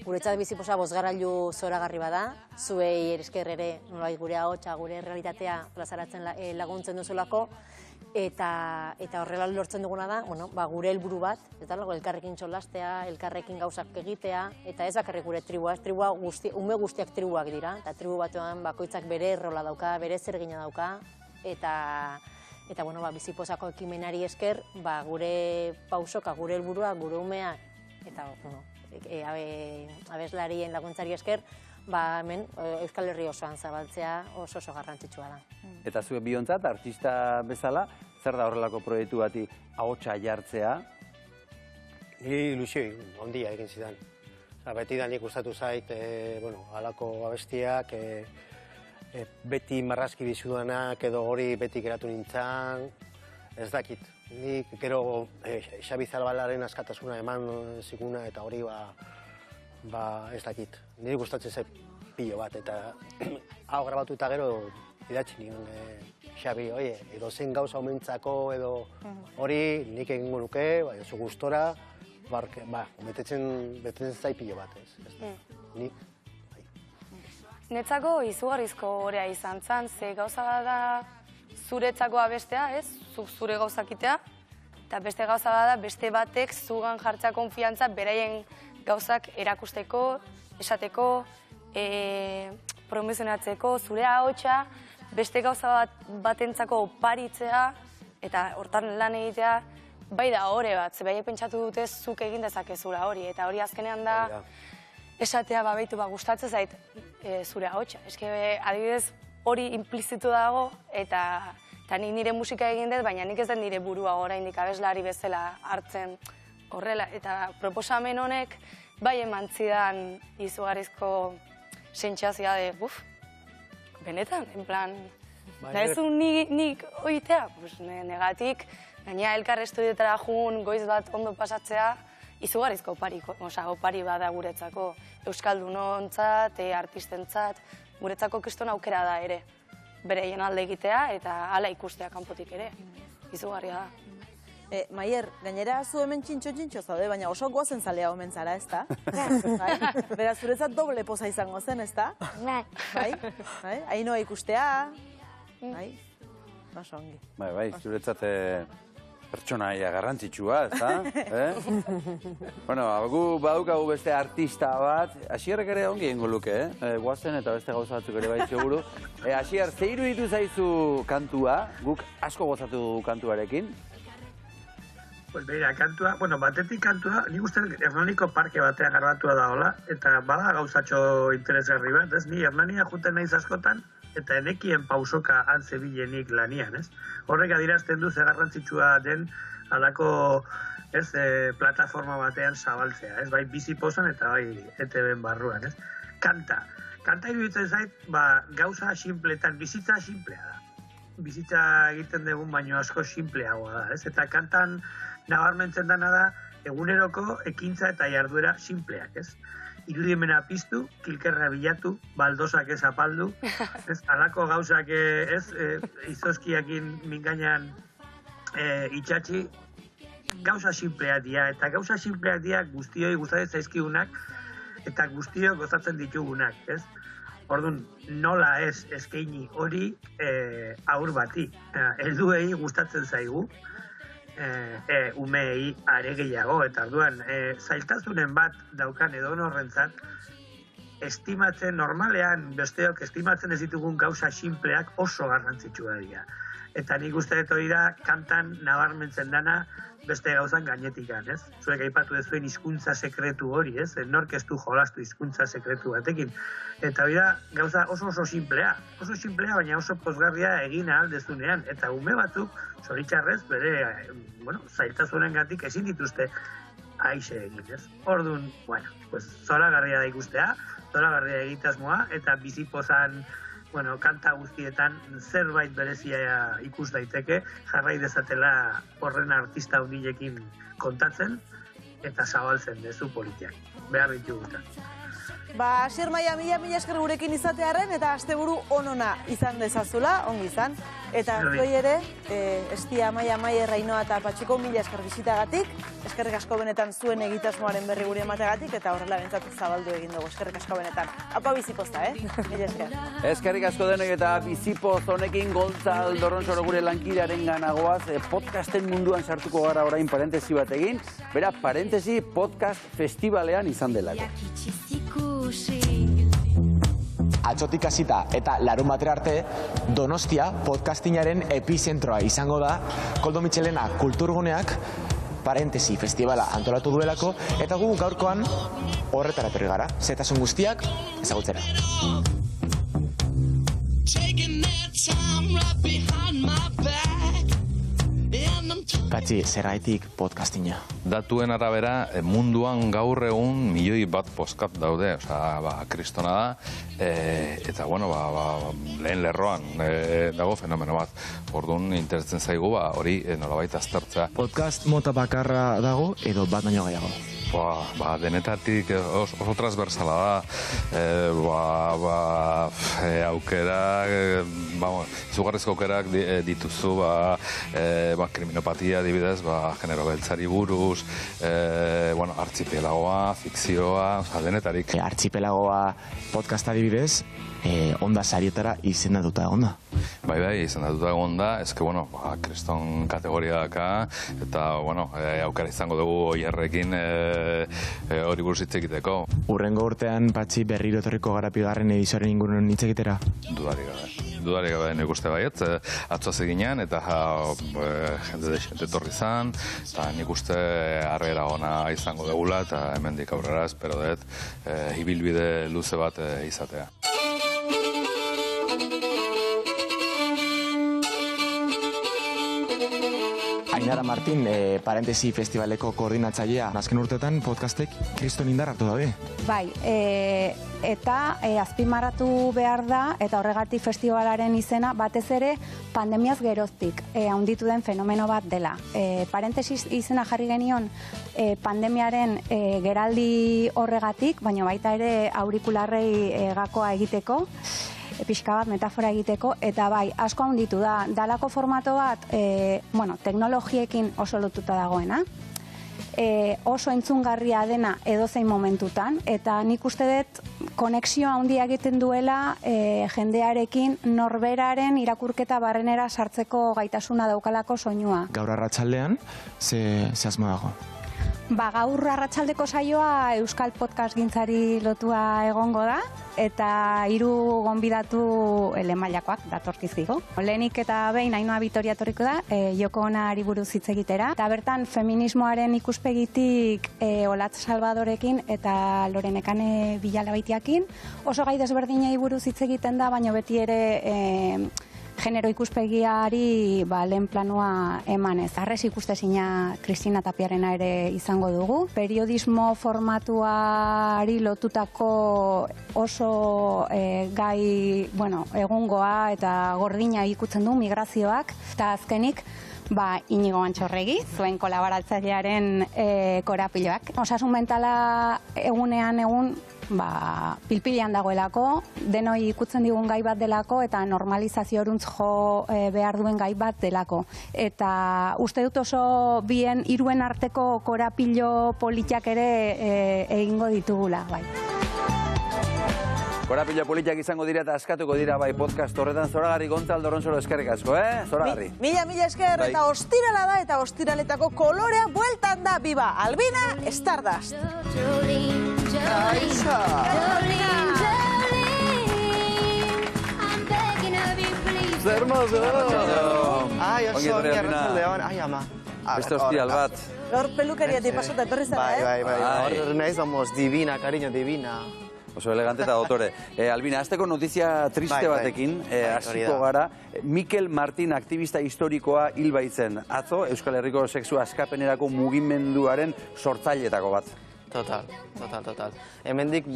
guretzat bizipoza bozgarailu zoragarri bada, zuei esker ere nolabait gure ahotsa, gure realitatea plazaratzen laguntzen duzulako, eta horrela lortzen duguna da, gure helburu bat, eta elkarrekin txolastea, elkarrekin gauzak egitea, eta ez bakarrik gure tribua, ume guztiak tribuak dira, eta tribu batuan bakoitzak bere errola dauka, bere zergina dauka, eta bizipozako ekimenari esker, gure pausoka, gure helburua, gure umea, eta abeslarien laguntzari esker, hemen Euskal Herri osoan zabaltzea oso garrantzitsua da. Eta zuen biontzat, artista bezala, zer da horrelako proiektu bati ahotsa jartzea? Niri ilusioi ondia egin zidan. Beti da nik gustatu zait, halako abestiak, beti marrazki bizudanak edo hori beti geratu nintzen, ez dakit. Nik gero Xabi Zalbalaren askatasuna eman ziguna eta hori ez dakit. Niri gustatzen zait pilo bat eta hau grabatu eta gero idatzi nion Xabi, edo zen gauza omentzako edo hori nik egingo nuke, zu gustora, betetzen zait pilo bat, ez. Netzako izugarrizko orea izan zen, ze gauza da zuretzako abestea, ez? Zure gauzakitea, eta beste gauza da beste batek zugan jartzea konfiantza beraien gauzak erakusteko, esateko, promozionatzeko, zure ahotsa, beste gauza batentzako oparitzea, eta hortan lan egitea, bai da hore bat, ze baiek pentsatu dute zuk egin dezakezula hori, eta hori azkenean da esatea gustatzen zait zure ahotsa. Eske adibidez hori implizitu dago, eta nik nire musika egin dut, baina nik ez den nire burua oraindik abeslari bezala hartzen horrela. Eta proposamen honek bai eman zidan izugarrizko sentsazioa de, benetan, en plan, da ez du nik oitea, negatik, gaina elkar estudiotara jun, goiz bat ondo pasatzea, izugarrizko opari bada guretzako, euskaldunontzat, artistentzat, guretzako kriston aukera da ere, bereien alde egitea eta hala ikustea kanpotik ere, izugarria da. Maier, gainera zu hemen txintxo zaude, baina oso goazen zalea omen zara, ez da? Beraz, zuretzat doble poza izango zen, ez da? Bai. Ainoa ikustea. Bai. Oso ongi. Bai, zuretzat pertsonaia garrantzitsua, ez da? Bueno, gu badaukagu beste artista bat, Asierrek ere ongi egingo luke, guazen eta beste gauza batzuk ere bai seguru. Asier, ze iruditu zaizu kantua, guk asko gozatu dugu kantuarekin? Pues begira, kantua, batetik kantua, nik uste Hernaniko parke batean grabatu dagoela, eta bada gauzatxo interesgarri bat, ez? Ni Hernania juten naiz askotan, eta enekien pausoka antzebilenik lanian, ez? Horrek adirazten du ze garrantzitsua den alako plataforma batean zabaltzea, ez? Bai bizipozan eta bai ETV-en barruan, ez? Kanta iruditzen zait, gauza sinpletan, bizitza sinplea da. Bizitza egiten dugun baino asko sinpleagoa da, ez? Eta kantan nabarmentzen dana da eguneroko ekintza eta jarduera sinpleak, ez? Irudimena piztu, kilkerra bilatu, baldozak ez apaldu, ez? Alako gauzak izozkiakin mingainan itxatxi, gauza sinpleak dira, eta gauza sinpleak dira guztioi gustatzen zaizkigunak, eta guztiok gozatzen ditugunak, ez? Orduan, nola ez eskaini hori aur bati. Helduei gustatzen zaigu, umeei are gehiago, eta orduan, zailtasunen bat daukan edonorrentzat, estimatzen, normalean besteok estimatzen ez ditugun gauza sinpleak oso garrantzitsua dira. Eta nik uste dut hori da, kantan nabarmentzen dana beste gauzan gainetikan, ez? Zuek aipatu dezuen hizkuntza sekretu hori, ez? Nork ez du jolastu hizkuntza sekretu batekin. Eta hori da, gauza oso simplea. Oso simplea, baina oso pozgarria egin ahal dezunean. Eta ume batzuk, zoritxarrez, bere, zailtasunen gatik ezin dituzte aixe egin, ez? Orduan, zoragarria da ikustea, zoragarria egitasmoa, eta bizipozan, kanta guztietan zerbait berezia ikus daiteke, jarrai dezatela horren artista hundilekin kontatzen eta zabaltzen dezu politiak. Behar ditugutan. Asier Maia, mila esker gurekin izatearen eta asteburu onona izan dezazula, ongi izan. Eta zuei ere, Estia, Maia, Rainoa eta Patxiko, mila esker bizitagatik. Eskerrik asko benetan zuen egitasmoaren berri gure emategatik eta horrela bentsatu zabaldu egin dugu. Eskerrik asko benetan. Apa bizipozta, mila esker. Eskerrik asko denoi eta bizipoz honekin Gontzal Dorronsoro gure lankidearen ganagoaz podcasten munduan sartuko gara orain parentesi bat egin. Bera, parentesi podcast festivalean izan delako. Atzotik hasita eta larunbatera arte Donostia podcastingaren epizentroa izango da Koldo Mitxelena kulturguneak parentesi festivala antolatu duelako eta gu gaurkoan horretara etorri gara. Zetasun guztiak ezagutzera. Patxi, zergaitik podcastina? Datuen arabera, munduan gaur egun 1 milioi podcast daude, kristona da, eta, lehen lerroan dago fenomeno bat. Orduan, interestzen zaigu, hori nolabait aztertzea. Podcast mota bakarra dago, edo bat baino gehiago? Denetatik oso transversala da, aukerak, izugarrizko aukerak dituzu, kriminopatia adibidez, genero beltzari buruz, artzipelagoa, fikzioa, denetarik. Artzipelagoa podcast adibidez, onda sarietara izendatuta egon da? Bai, izendatuta egon da, kriston kategoria daka, eta, aukera izango dugu oierrekin hori buruz hitz egiteko. Urrengo urtean, Patxi, berriro etorriko gara bigarren edizioaren inguruan hitz egitera? Dudarik gabe nik uste baiet, atzoaz eginean, eta jende desente etorri zan, eta nik uste harrera ona izango dugula, eta hemendik aurrera espero dut ibilbide luze bat izatea. Ainara Martin, Parentesi Festivaleko koordinatzailea. Azken urteetan podcastek kriston indar hartu daude. Bai, eta azpimarratu behar da, eta horregatik festivalaren izena, batez ere pandemiaz geroztik handitu den fenomeno bat dela. Parentesi izena jarri genion pandemiaren geraldi horregatik, baina baita ere aurikularrei gakoa egiteko, pixka bat metafora egiteko, eta bai, asko handitu da. Dalako formato bat, teknologiekin oso lotuta dagoena, oso entzungarria dena edozein momentutan, eta nik uste dut konexioa handia egiten duela jendearekin norberaren irakurketa barrenera sartzeko gaitasuna daukalako soinua. Gaur arratsaldean, ze asmo dago? Gaur arratsaldeko saioa Euskal Podcast gintzari lotua egongo da, eta 3 gonbidatu lemailakoak datorkizigo. Lehenik eta behin Ainhoa Vitoria etorriko da, Joko Onari buruz hitz egitera. Eta bertan feminismoaren ikuspegitik Olatz Salvadorekin eta Lorenekane Bilalabaitiakin. Oso gai desberdinei buruz hitz egiten da, baina beti ere genero ikuspegiari lehen planoa emanez. Arrez ikustezina Kristina Tapiarena ere izango dugu. Periodismo formatuari lotutako oso gai egungoa eta gordina ikutzen du migrazioak. Eta azkenik, Inigo Antxorregi, zuen kolaboratzailearen korapiloak. Osasun mentala egunean egun pilpilean dagoelako, denoi ikutzen digun gai bat delako eta normalizazio horuntz jo behar duen gai bat delako. Eta uste dut oso bien 3 arteko korapilo politiak ere egingo ditugula. Korapilo politiak izango dira eta askatuko dira podcast horretan. Zoragarri Gontzal Dorronsoro eskerrik asko, Zoragarri. Mila esker eta ostirala da eta ostiraletako kolorea bueltan da, biba, Albina Stardust. Zer modu! Ai, oso ongi arratsaldeon, ai ama. Beste ostiral bat. Gaur pelukariatik pasota etorri zara, Bai, hor nahi somos divina, cariño, divina. Oso elegante eta dotore. Albina, azteko notizia triste batekin, hasiko gara. Mikel Martin, aktivista historikoa hil baitzen. Atzo, Euskal Herriko sexu askapenerako mugimenduaren sortzailetako bat. Total. Hemendik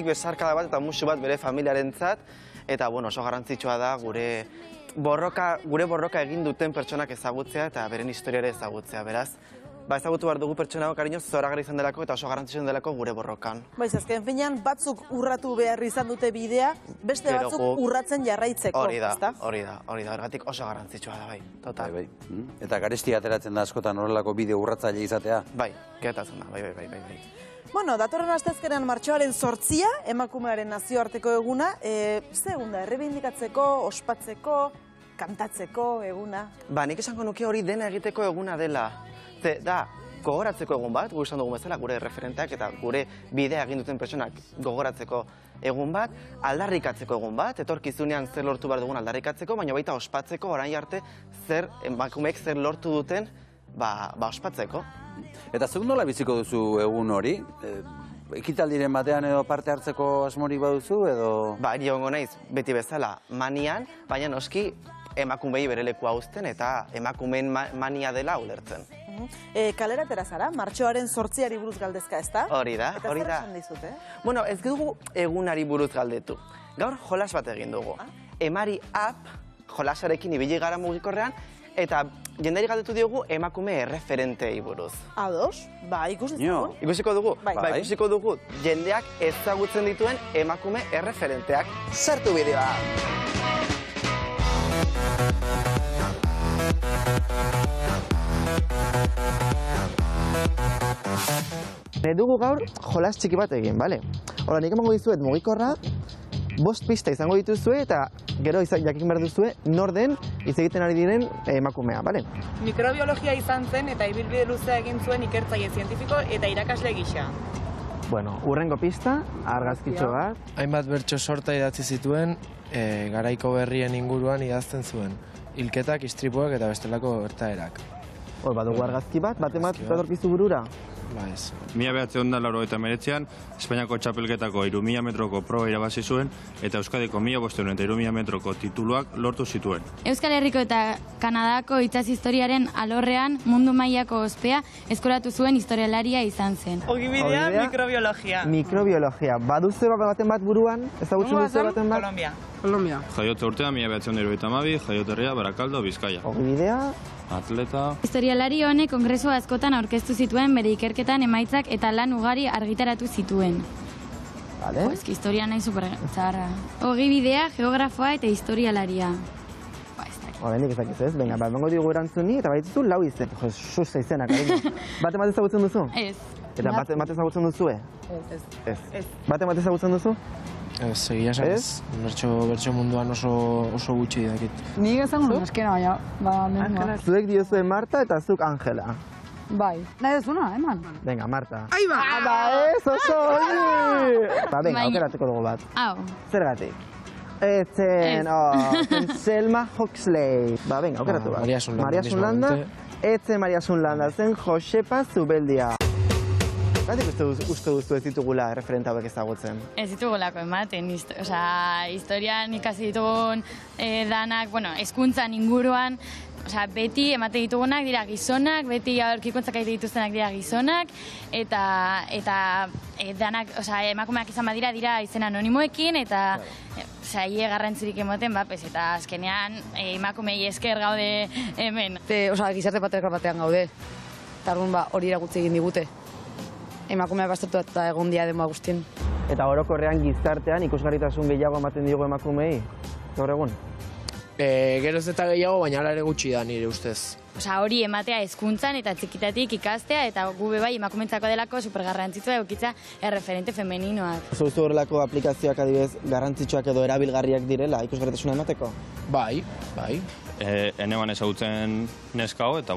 besarkada bat eta musu bat bere familiarentzat, eta oso garrantzitsua da gure borroka egin duten pertsonak ezagutzea eta beren historiare ezagutzea, beraz. Ezagutu behar dugu pertsona cariño zoragarri izan delako eta oso garrantzitsua delako gure borrokan. Azken finean batzuk urratu behar izan dute bidea, beste batzuk urratzen jarraitzeko. Hori da, horregatik oso garrantzitsua da, total. Eta garestia ateratzen da askotan horrelako bideo urratzaile izatea? Bai, gertatzen da, bai. Datorren astezkenean martxoaren 8, emakumearen nazioarteko eguna, ze egun da, errebindikatzeko, ospatzeko, kantatzeko eguna? Nik esango nuke hori dena egiteko eguna dela. Da, gogoratzeko egun bat, gu izan dugun bezala, gure referenteak eta gure bidea egin duten pertsonak gogoratzeko egun bat, aldarrikatzeko egun bat, etorkizunean zer lortu behar dugun aldarrikatzeko, baina baita ospatzeko, orain arte, emakumeek zer lortu duten, ospatzeko. Eta zegoen nola biziko duzu egun hori? Ekitaldiren batean edo parte hartzeko asmorik baduzu edo? Eri egongo naiz, beti bezala, manian, baina noski emakumei bere lekua uzten eta emakumeen mania dela ulertzen. Kalera atera zara, martxoaren 8 buruz galdezka, ezta? Hori da. Eta zer esan dizute? Ez dugu egunari buruz galdetu. Gaur jolas bat egin dugu. Emari app, jolasarekin ibili gara mugikorrean, eta jendari galdetu diogu emakume erreferentei buruz. Ados? Ikusiko? Ikusiko dugu? Ikusiko dugu jendeak ezagutzen dituen emakume erreferenteak. Sartu bideoa! Dugu gaur jolas txiki bat egin, bale? Hora, nik emango dizuet mugikorra, 5 pista izango dituzue eta gero jakin behar duzue nor den hitz egiten ari diren emakumea, bale? Mikrobiologia izan zen eta ibilbide luzea egin zuen ikertzaile zientifiko eta irakasle gisa. Hurrengo pista, argazkitxo bat. Hainbat bertso sorta idatzi zituen, garaiko berrien inguruan idazten zuen. Hilketak, istripuak eta bestelako gertaerak. Hor, badugu argazki bat, bat datorkizu burura? Ba ez. 1989an, Espainiako txapelketako 3000 metroko proba irabazi zuen eta Euskadiko 1500 eta 3000 metroko tituluak lortu zituen. Euskal Herriko eta Kanadako itsas historiaren alorrean mundu mailako ospea eskolatu zuen historialaria izan zen. Ogibidea, mikrobiologia. Mikrobiologia. Baduzu baten bat buruan? Ezagutzen duzu baten bat? Kolombia. Jaiotza urtean 1992, jaioterria Barakaldo, Bizkaia. Ogibidea? Atleta. Historialari honek kongresua askotan aurkeztu zituen bere ikerketan emaitzak eta lan ugari argitaratu zituen. Vale. Eski historia nahi super zaharra. Ogibidea, geografoa eta historialaria. Nik ezakiz ez, venga, bengo digu erantzuni eta baituzu 4 izen. Susa izenak, Bate ezagutzen duzu? Ez. Eta bate ezagutzen duzue? Ez. Bate ezagutzen duzu? Ez, egia esan ez. Bertso munduan oso gutxi dakit. Nik ezagun eskena baina, Zuek diozue Marta eta zuk Angela. Bai. Nahi duzuna, eman. Venga, Marta. Ai ba! Ba, ez, oso hori! Ba, venga, Baina- aukeratuko dugu bat. Hau. Zergatik? Etzen, zen Selma Huxley. Ba, venga, aukeratu bat. Maria Sunlanda, Maria Sunlanda, etzen Maria Sunlanda, zen Josepa Zubeldia. Gatik uste duzu ez ditugula referente hauek ezagutzen? Ez ditugulako ematen, historian ikasi ditugun danak, hezkuntzan inguruan, beti ematen ditugunak dira gizonak, beti aurkikuntzak egite dituztenak dira gizonak, eta danak, emakumeak izan badira dira izen anonimoekin, eta hie garrantzirik emoten, eta azkenean emakumei esker gaude hemen. Gizarte patriarkal batean gaude, eta hori iragutzi egin digute. Emakumeak baztertu eta egon dia denboa guztien. Eta orokorrean gizartean ikusgarritasun gehiago ematen diogu emakumeei, gaur egun? Geroz eta gehiago, baina hala ere gutxi da nire ustez. Hori ematea hezkuntzan eta txikitatik ikastea, eta gu bai emakumentzako delako supergarrantzitsua eukitza erreferente femeninoak. Zuzu horrelako aplikazioak adibidez garrantzitsuak edo erabilgarriak direla ikusgarritasuna emateko? Bai. Eneban ezagutzen neskao, eta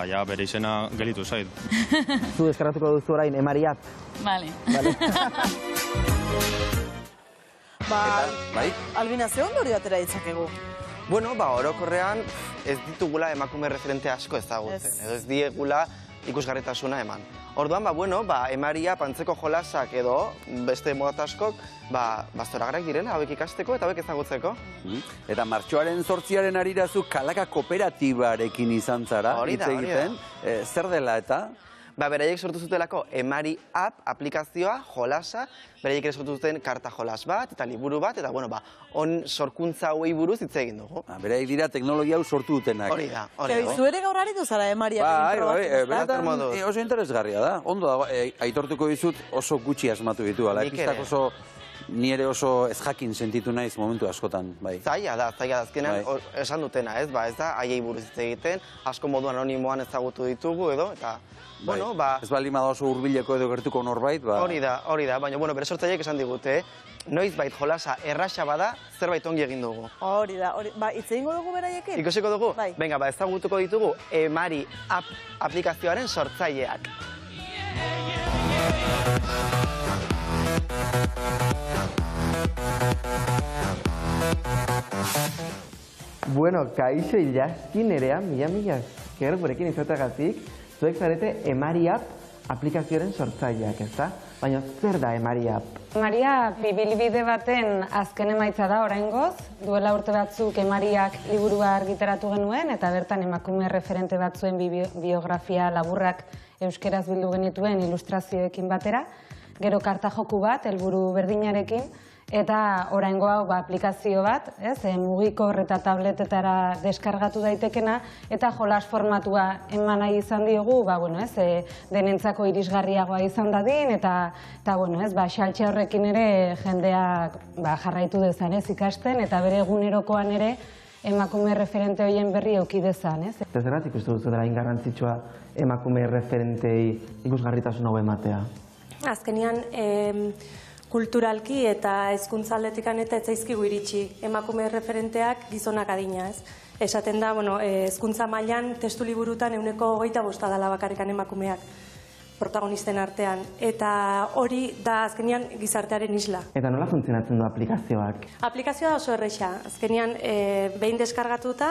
ja bere izena gelitu zait. Zu deskarratuko duzu orain, Emariat. Vale. Bai? Albina, ze ondorio atera ditzakegu? Orokorrean ez ditugula emakume referente asko ezagutzen, edo ez diegula ikusgarritasuna eman. Orduan, Emaria, pantzeko jolasak edo beste modat askok, zoragarriak direla, hauek ikasteko eta hauek ezagutzeko. Eta martxoaren 8-aren harirazu kalaka kooperatibarekin izan zara, hitz egiten. Zer dela eta? Beraiek sortu zutelako Emari App aplikazioa, jolasa, beraiek ere sortu zuten karta jolas bat, eta liburu bat, eta on sorkuntza hauei buruz hitz egin dugu. Beraiek dira teknologia hau sortu dutenak. Hori da. Zu ere gaur aritu zara Emariak Benetan oso interesgarria da. Ondo dago, aitortuko dizut oso gutxi asmatu ditu, pistak oso nire oso ez jakin sentitu naiz momentu askotan, bai. Zaila da, azkenan esan dutena, ez da, haiei buruz hitz egiten, asko modu anonimoan ezagutu ditugu edo, eta, Ez baldin bada oso hurbileko edo gertuko norbait, Hori da, baina, bere sortzaileek esan digute, noizbait jolasa erraxa bada, zerbait ongi egin dugu. Hori da, hitz egingo dugu beraiekin? Ikusiko dugu? Venga, ezagutuko ditugu Emari App aplikazioaren sortzaileak. Kaixo Ilaskin nerea, mila esker gurekin izateagatik, zuek zarete Emari App aplikazioaren sortzaileak, ezta? Baina zer da Emari App? Emari App ibilbide baten azken emaitza da oraingoz, duela urte batzuk Emariak liburua argitaratu genuen, eta bertan emakume referente batzuen biografia laburrak euskeraz bildu genituen ilustrazioekin batera, gero karta joku bat, helburu berdinarekin, eta oraingo hau aplikazio bat, mugikor eta tabletetara deskargatu daitekena, eta jolas formatua eman nahi izan diogu, denentzako irisgarriagoa izan dadin, eta xaltxe horrekin ere jendeak jarraitu dezan ikasten, eta bere egunerokoan ere emakume referente horien berri eduki dezan. Zergatik uste duzu dela garrantzitsua emakume referentei ikusgarritasun hau ematea? Azkenean, kulturalki eta hezkuntza aldetikan eta ez zaizkigu iritsi emakume referenteak gizonak adina, ez? Esaten da, hezkuntza mailan testu liburutan 25% dela bakarrikan emakumeak protagonisten artean, eta hori da azkenean gizartearen isla. Eta nola funtzionatzen du aplikazioak? Aplikazioa da oso erresa. Azkenean, behin deskargatuta,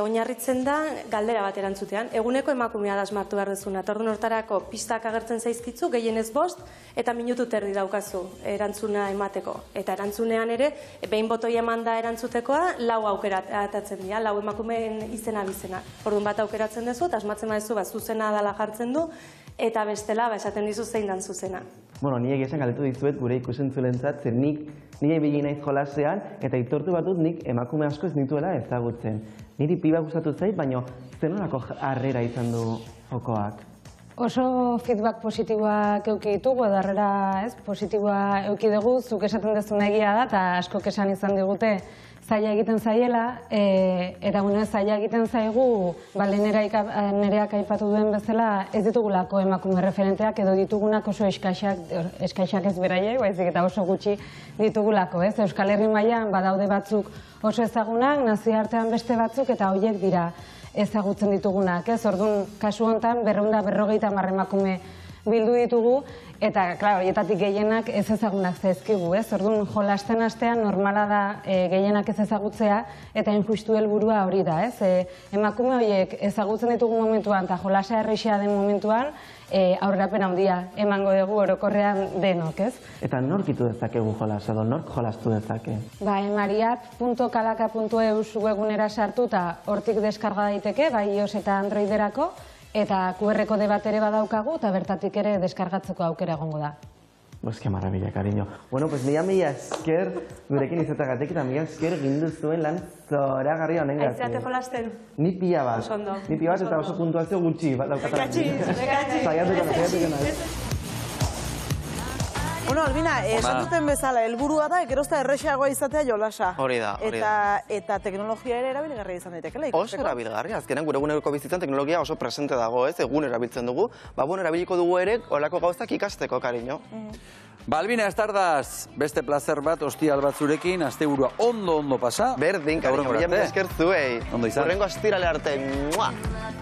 oinarritzen da galdera bat erantzutean. Eguneko emakumea da asmartu behar dezuna. Orduan hortarako pistak agertzen zaizkitzu, gehienez 5, eta minutu terdi daukazu erantzuna emateko. Eta erantzunean ere, behin botoi eman da erantzutekoa, 4 aukera atatzen dira, 4 emakumeen izena bizena. Orduan bat aukeratzen duzu, eta asmatzen badezu, zuzena dala jartzen du, eta bestela, esaten dizu zein dan zuzena. Ni egizan galdetu dizuet gure ikusentzulentzat, zer nik ibili naiz jolasean, eta aitortu batut nik emakume asko ez nituela ezagutzen. Niri piba gustatu zait, baina zer nolako harrera izan du jokoak? Oso feedback positiboak euki ditugu, edo harrera positiboa euki dugu, zuk esaten dezuna egia da, eta askok esan izan digute zaila egiten zaiela, eta zaila egiten zaigu, nereak aipatu duen bezala, ez ditugulako emakume referenteak, edo ditugunak oso eskaixak ez beraiek, baizik eta oso gutxi ditugulako, ez? Euskal Herri mailan badaude batzuk oso ezagunak, nazioartean beste batzuk, eta horiek dira ezagutzen ditugunak, ez? Orduan, kasu honetan, 250 emakume bildu ditugu, eta, klaro, horietatik gehienak ez ezagunak zaizkigu, ez? Orduan, jolasten astean normala da gehienak ez ezagutzea, eta injustu helburua hori da, ez? Emakume horiek ezagutzen ditugu momentuan, eta jolasa errexea den momentuan, aurrerapen handia emango dugu orokorrean denok, ez? Eta norkitu dezakegu jolas, edo nork jolastu dezake? Mariat.kalaka.eus webgunera sartu eta hortik deskarga daiteke, bai iOS eta Androiderako, eta QR kode bat ere badaukagu, eta bertatik ere deskargatzeko aukera egongo da. Pues que maravilla, cariño. Bueno, pues mila esker gurekin izateagatik eta mila esker gindu zuen lan zoragarri honengatik. Aizeate jolasten? Ni pila bat. Ni pila bat eta oso puntuazio gutxi daukatan. Saiatuko naiz. Bueno, Albina, esan duten bezala, helburua da, gerozta errexeagoa izatea jolasa. Hori da, hori da. Eta teknologia ere erabilgarria izan daiteke. Oso erabilgarria, azkenean gure eguneroko bizitzan teknologia oso presente dago, ez? Egun erabiltzen dugu. Erabiliko dugu ere, olako gauzak ikasteko, cariño. Albina Estardaz, beste plazer bat, ostiral bat zurekin, asteburua ondo pasa. Berdin, cariño, mila esker zuei. Ondo izan. Horrengo astirale arte.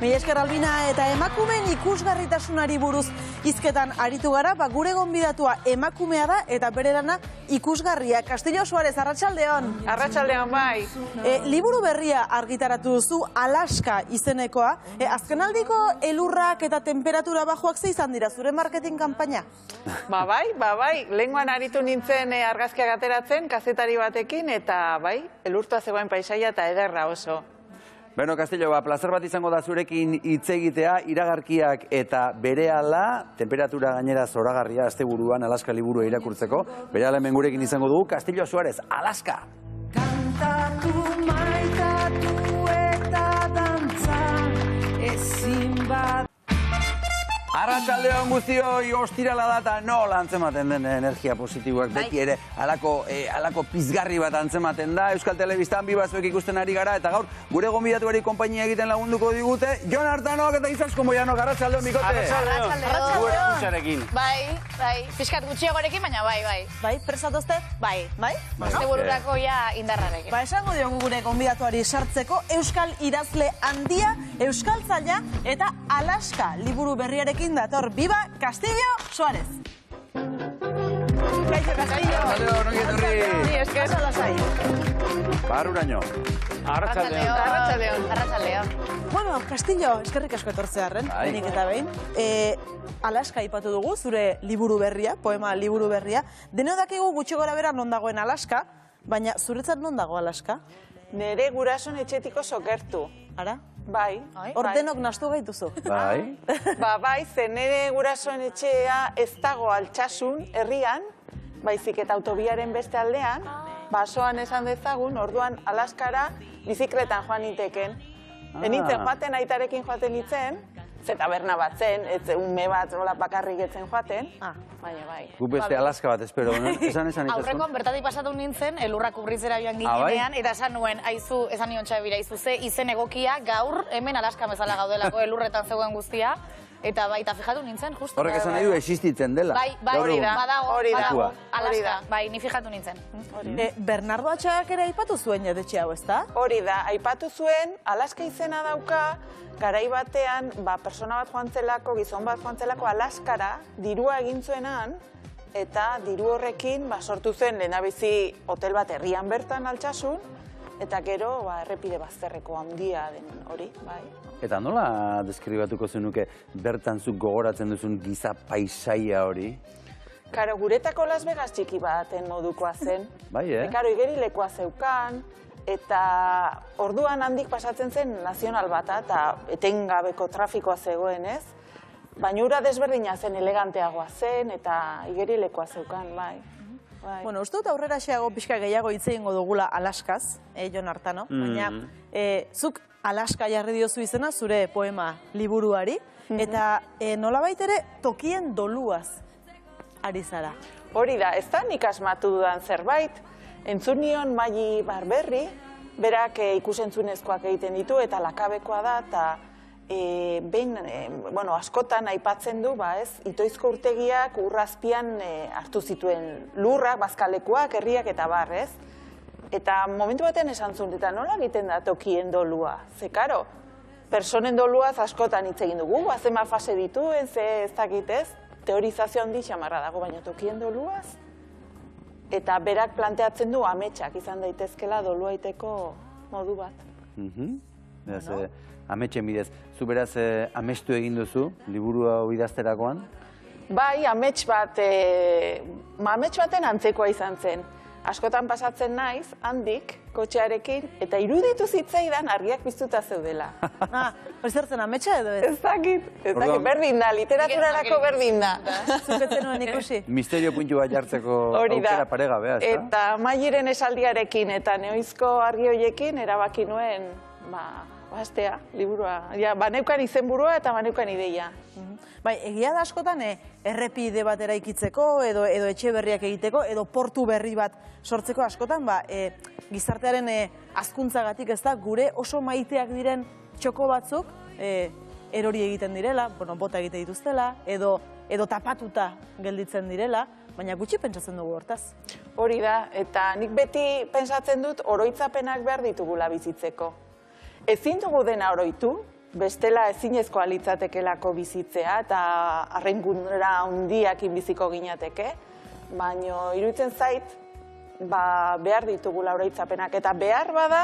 Mila esker Albina, eta emakumeen ikusgarritasunari buruz hizketan aritu gara, gure gonbidatua emakumea da, eta bere lana ikusgarria. Castillo Suárez, arratsaldeon. Arratsaldeon, bai. Liburu berria argitaratu duzu, Alaska izenekoa. Azkenaldiko elurrak eta temperatura bajoak ze izan dira, zure marketing kanpaina? Bai, lehengoan aritu nintzen argazkiak ateratzen, kazetari batekin, eta bai, elurtua zegoen paisaia eta ederra oso. Beno, Castillo, plazer bat izango da zurekin hitz egitea, iragarkiak eta berehala, temperatura gainera zoragarria asteburuan Alaska liburua irakurtzeko. Berehala hemen gurekin izango dugu, Castillo Suárez, Alaska! Kantatu, maitatu eta dantza, ezin bat. Arratsaldeon guztioi, ostirala da eta nola antzematen den energia positiboak beti ere halako pizgarri bat antzematen da. Euskal Telebistan bi batzuek ikusten ari gara eta gaur gure gonbidatuari konpainia egiten lagunduko digute. Jon Artanok eta Izasko Moianok, arratsaldeon bikote. Arratsaldeon. Bai, pixkat gutxiagorekin, baina bai. Bai, presatozte? Bai. Astebururako ja indarrarekin. Esango diogu gure gonbidatuari sartzeko Euskal idazle handia, euskaltzaina eta Alaska liburu berriarekin dator. Viva Castillo Suárez! Kaixo, Castillo! Ni esker. Barruraino. Arratsaldeon. Bueno, Castillo, eskerrik asko etortzearren, benik eta behin. Alaska aipatu dugu, zure liburu berria, poema liburu berria. Deno dakigu gutxi gora bera non dagoen Alaska, baina zuretzat non dago Alaska? Nere gurason etxetiko sokertu. Ara? Bai. Ordenok nastu gaituzu. Bai, zen nire gurasoen etxea ez dago Altsasun herrian, baizik eta autobiaren beste aldean, basoan esan dezagun, orduan Alaskara bizikletan joan niteken. Nintzen joaten, aitarekin joaten nintzen, zeta berna bat zen, ez ume bat bakarrik etzen joaten, baina bai. Gu beste Alaska bat, espero, no? Esan Aurrekoan bertatik pasatu nintzen, elurrak urritzera joan ginenean, eta esan nuen, esan nion Txabira, ze izen egokia gaur hemen Alaska bezala gaudelako elurretan zegoen guztia, eta bai, eta fijatu nintzen, justu. Horrek esan nahi du existitzen dela. Bai, hori da, badago, Alaska, bai, ni fijatu nintzen. Bernardo Atxagak ere aipatu zuen jadetxe hau, ezta? Hori da, aipatu zuen, Alaska izena dauka, garai batean, persona bat joan zelako, gizon bat joan zelako Alaskara, dirua egin zuenan, eta diru horrekin sortu zen lehenabizi hotel bat herrian bertan Altsasun, eta gero errepide bazterreko handia den hori, bai. Eta nola deskribatuko zenuke bertan zuk gogoratzen duzun giza paisaia hori? Karo, guretako Las Vegas txiki baten modukoa zen. Bai, Karo, igerilekoa zeukan, eta orduan handik pasatzen zen nazional bata, eta etengabeko trafikoa zegoen, ez? Baina ura desberdina zen, eleganteagoa zen, eta igerilekoa zeukan, bai. Bueno, uste dut aurrera xeago pixka gehiago hitz egingo dugula Alaskaz, Jon Artano, baina zuk Alaska jarri diozu izena zure poema liburuari, eta nolabait ere tokien doluaz ari zara. Hori da, ez da nik asmatu dudan zerbait, entzun nion Maili Barberri, berak ikusentzunezkoak egiten ditu eta lakabekoa da, eta askotan aipatzen du, itoizko urtegiak urrazpian hartu zituen lurrak, bazkalekuak, herriak eta bar, ez? Eta momentu batean esan zuen, eta nola egiten da tokien dolua? Ze, karo, personen doluaz askotan hitz egin dugu, azema fase dituen, ze ez dakitez, teorizazio handi xamarra dago, baina tokien doluaz. Eta berak planteatzen du ametsak izan daitezkela doluaiteko modu bat. Beraz, ametsen bidez. Zu beraz, amestu egin duzu, liburua idazterakoan? Bai, amets baten antzekoa izan zen. Askotan pasatzen naiz, handik, kotxearekin, eta iruditu zitzaidan argiak piztuta zeudela. Hori zertzen ametsa edo ez? Ez dakit, berdin da, literaturarako berdin da. Zupetzen nuen ikusi. Misterio puntu bat jartzeko aukera paregabea, ez da? Eta Maieren esaldiarekin eta neoizko argi hoiekin erabaki nuen, hastea, liburua. Baneukan izenburua eta baneukan ideia. Bai, egia da askotan errepide bat eraikitzeko, edo etxe berriak egiteko, edo portu berri bat sortzeko askotan, gizartearen hazkuntzagatik ez da, gure oso maiteak diren txoko batzuk erori egiten direla, bota egite dituztela, edo tapatuta gelditzen direla, baina gutxi pentsatzen dugu hortaz. Hori da, eta nik beti pentsatzen dut oroitzapenak behar ditugula bizitzeko. Ezin dugu dena oroitu, bestela ezinezkoa litzatekelako bizitzea eta arrengunera handiakin biziko ginateke, baina iruditzen zait behar ditugula oroitzapenak eta behar bada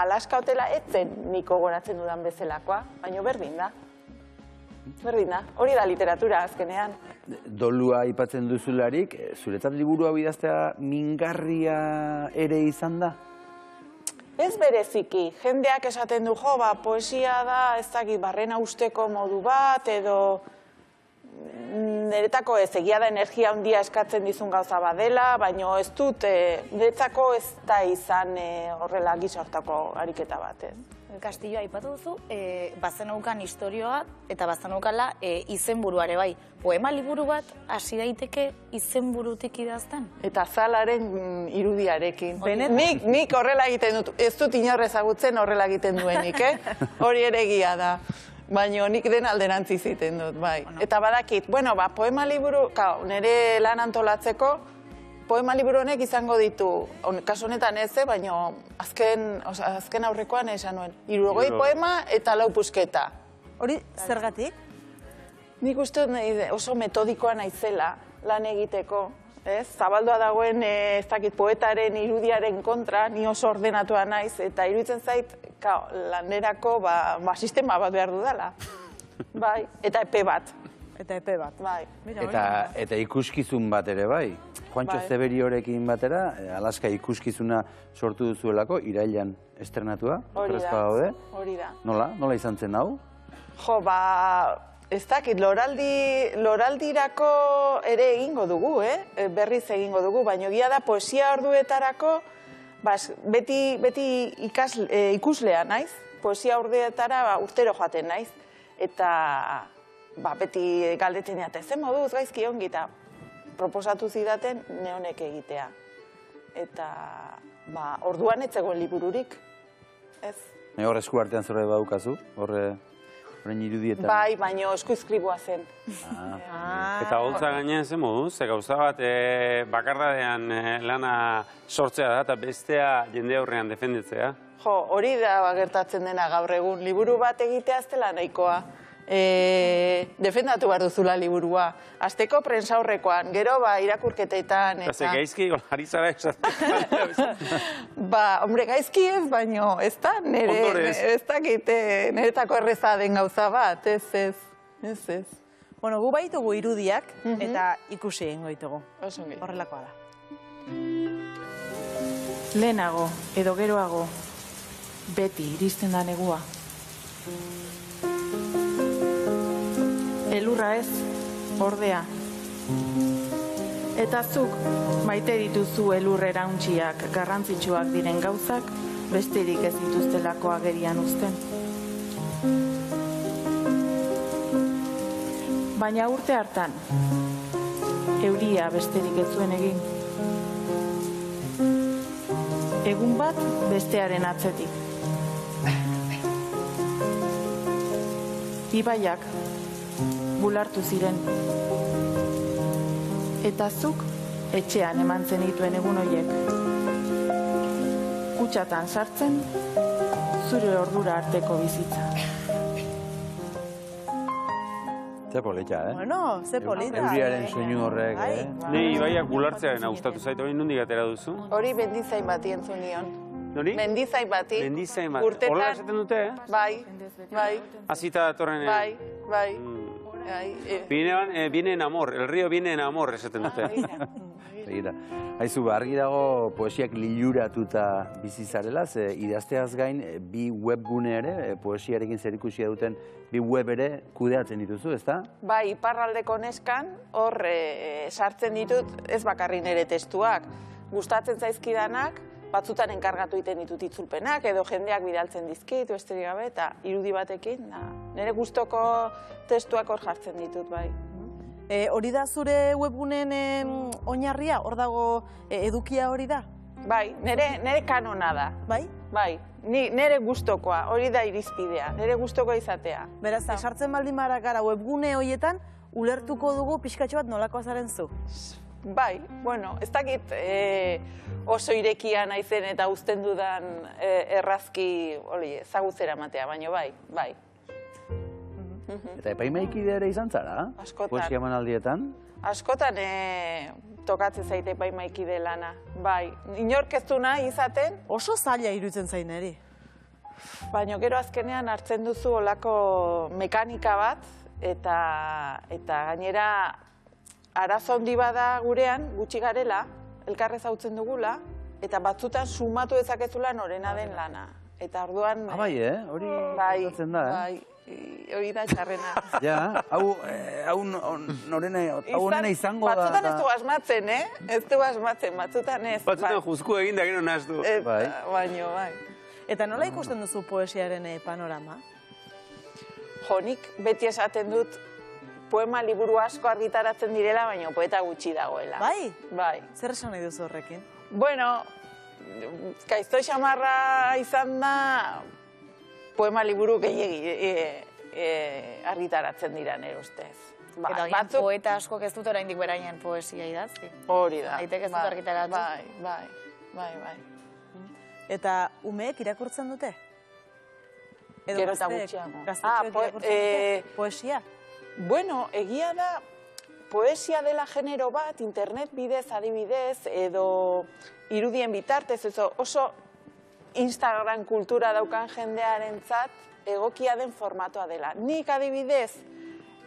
Alaska hotela etzen niko goratzen dudan bezalakoa, baina berdin da. Berdin da, hori da literatura azkenean. Dolua aipatzen duzularik, zuretzat liburua idaztea mingarria ere izan da? Ez bereziki, jendeak esaten du, poesia da, ez dakit, barrena usteko modu bat, edo niretako ez egia da energia handia eskatzen dizun gauza badela, baina ez dut, niretzako ez da izan horrela gisa hortako ariketa bat. Kastilloa aipatu duzu, bazenaukan historioa eta bazenaukala izenburuare bai. Poema liburu bat hasi daiteke izenburutik idazten? Eta zalaren irudiarekin. Nik horrela egiten dut, ez dut inor ezagutzen horrela egiten duenik, hori ere egia da. Baina nik den alderantzi ziten dut, bai. Eta badakit, poema liburu, nire lan antolatzeko, poema liburu honek izango ditu, kasu honetan ez, baina azken aurrekoan esan nuen. 60 poema eta 4 pusketa. Hori zergatik? Nik uste oso metodikoa naizela lan egiteko. Zabaldua dagoen ez dakit poetaren irudiaren kontra, ni oso ordenatua naiz, eta iruditzen zait lanerako sistema bat behar dudala. Eta epe bat. Eta epe bat. Eta ikuskizun bat ere bai. Juantxo Zeberiorekin batera, Alaska ikuskizuna sortu duzuelako, irailean estrenatua. Hori da. Nola izan zen hau? Ez dakit, loraldirako ere egingo dugu, berriz egingo dugu, baina egia da poesia orduetarako beti ikuslea naiz, poesia orduetara urtero joaten naiz, eta beti galdetzen jate, zen moduz gaizki ongi, eta proposatu zidaten neonek egitea. Eta orduan ez zegoen libururik, ez? Horre esku artean zerbait badukazu? Horren irudietan? Bai, baina eskuizkribua zen. Eta holtza gainean zen moduz, gauza bat bakardadean lana sortzea da, eta bestea jende aurrean defenditzea. Hori da gertatzen dena gaur egun, liburu bat egitea ez dela nahikoa. Defendatu behar duzula liburua. Azteko prentsaurrekoan, gero irakurketetan. Eta gaizki, ari zara esatzen. Hombre, gaizki ez, baino, ez da, niretako erreza den gauza bat, ez. Bueno, gu baitugu irudiak, eta ikusi egingo ditugu. Horrelakoa da. Lehenago, edo geroago, beti iristen da negua. Elurra ez, ordea. Eta zuk, maite dituzu elur erauntziak garrantzitsuak diren gauzak, besterik ez dituztelako agerian uzten. Baina urte hartan, euria besterik ez zuen egin. Egun bat bestearen atzetik. Ibaiak bulartu ziren. Eta zuk etxean eman zenituen egun horiek. Kutxatan sartzen, zure ordura arteko bizitza. Ze polita, Bueno, ze polita. Euriaren soinu horrek, Ni ibaiak gulartzearen gustatu zait, hori nondik atera duzu? Hori mendizain bati entzun nion. Nori? Mendizain bati. Mendizain bat. Urtetan- Horrela esaten dute, Bai, bai, Azita datorren... bai, bai. Viene en amor, el río viene en amor, esaten dute. Begira. Haizu, argi dago poesiak liluratuta bizi zarela, ze idazteaz gain bi webgune ere, poesiarekin zerikusia duten bi web ere kudeatzen dituzu, ezta? Bai, iparraldeko neskan, hor sartzen ditut ez bakarri nire testuak. Gustatzen zaizkidanak, batzutan enkargatu egiten ditut itzulpenak, edo jendeak bidaltzen dizkit, besterik gabe, eta irudi batekin, nire gustoko testuak hor jartzen ditut, bai. Hori da zure webguneen oinarria? Hor dago edukia hori da? Bai, nire kanona da. Bai? Bai, nire gustokoa, hori da irizpidea, nire gustokoa izatea. Beraz, sartzen baldin gara webgune horietan, ulertuko dugu pixkatxo bat nolakoa zaren zu? Bai, bueno, ez dakit oso irekia naizen eta uzten dudan errazki ezagutzera matea, baina bai. Eta epaimaikide ere izan zara? Askotan. Poesia emanaldietan? Askotan tokatzen zaite epaimaikide lana, bai. Inork ez du nahi izaten. Oso zaila iruditzen zain eri. Baina gero azkenean hartzen duzu olako mekanika bat, eta gainera arazo handi bada gurean, gutxi garela, elkarrez hautzen dugula, eta batzutan sumatu dezakezula norena den lana. Eta orduan... Bai, hori gertatzen da, Bai, hori da txarrena. Ja, hau norena izango da. Batzutan ez du asmatzen, Ez du asmatzen, batzutan ez. Batzutan juzku egin da gero nahaztu. Baina, bai. Eta nola ikusten duzu poesiaren panorama? Nik beti esaten dut poema liburu asko argitaratzen direla, baina poeta gutxi dagoela. Bai? Bai. Zer esan nahi duzu horrekin? Bueno, gaizto xamarra izan da poema liburu gehiegi argitaratzen dira nire ustez. Eta gian poeta askok ez dut oraindik beraien poesia idazki. Hori da. Aitek ez dut argitaratu. Bai. Eta umeek irakurtzen dute? Gero eta gutxiago. Gaztetxoek irakurtzen dute? Poesia? Bueno, egia da poesia dela genero bat, internet bidez, adibidez, edo irudien bitartez, oso Instagram kultura daukan jendearentzat egokia den formatoa dela. Nik adibidez,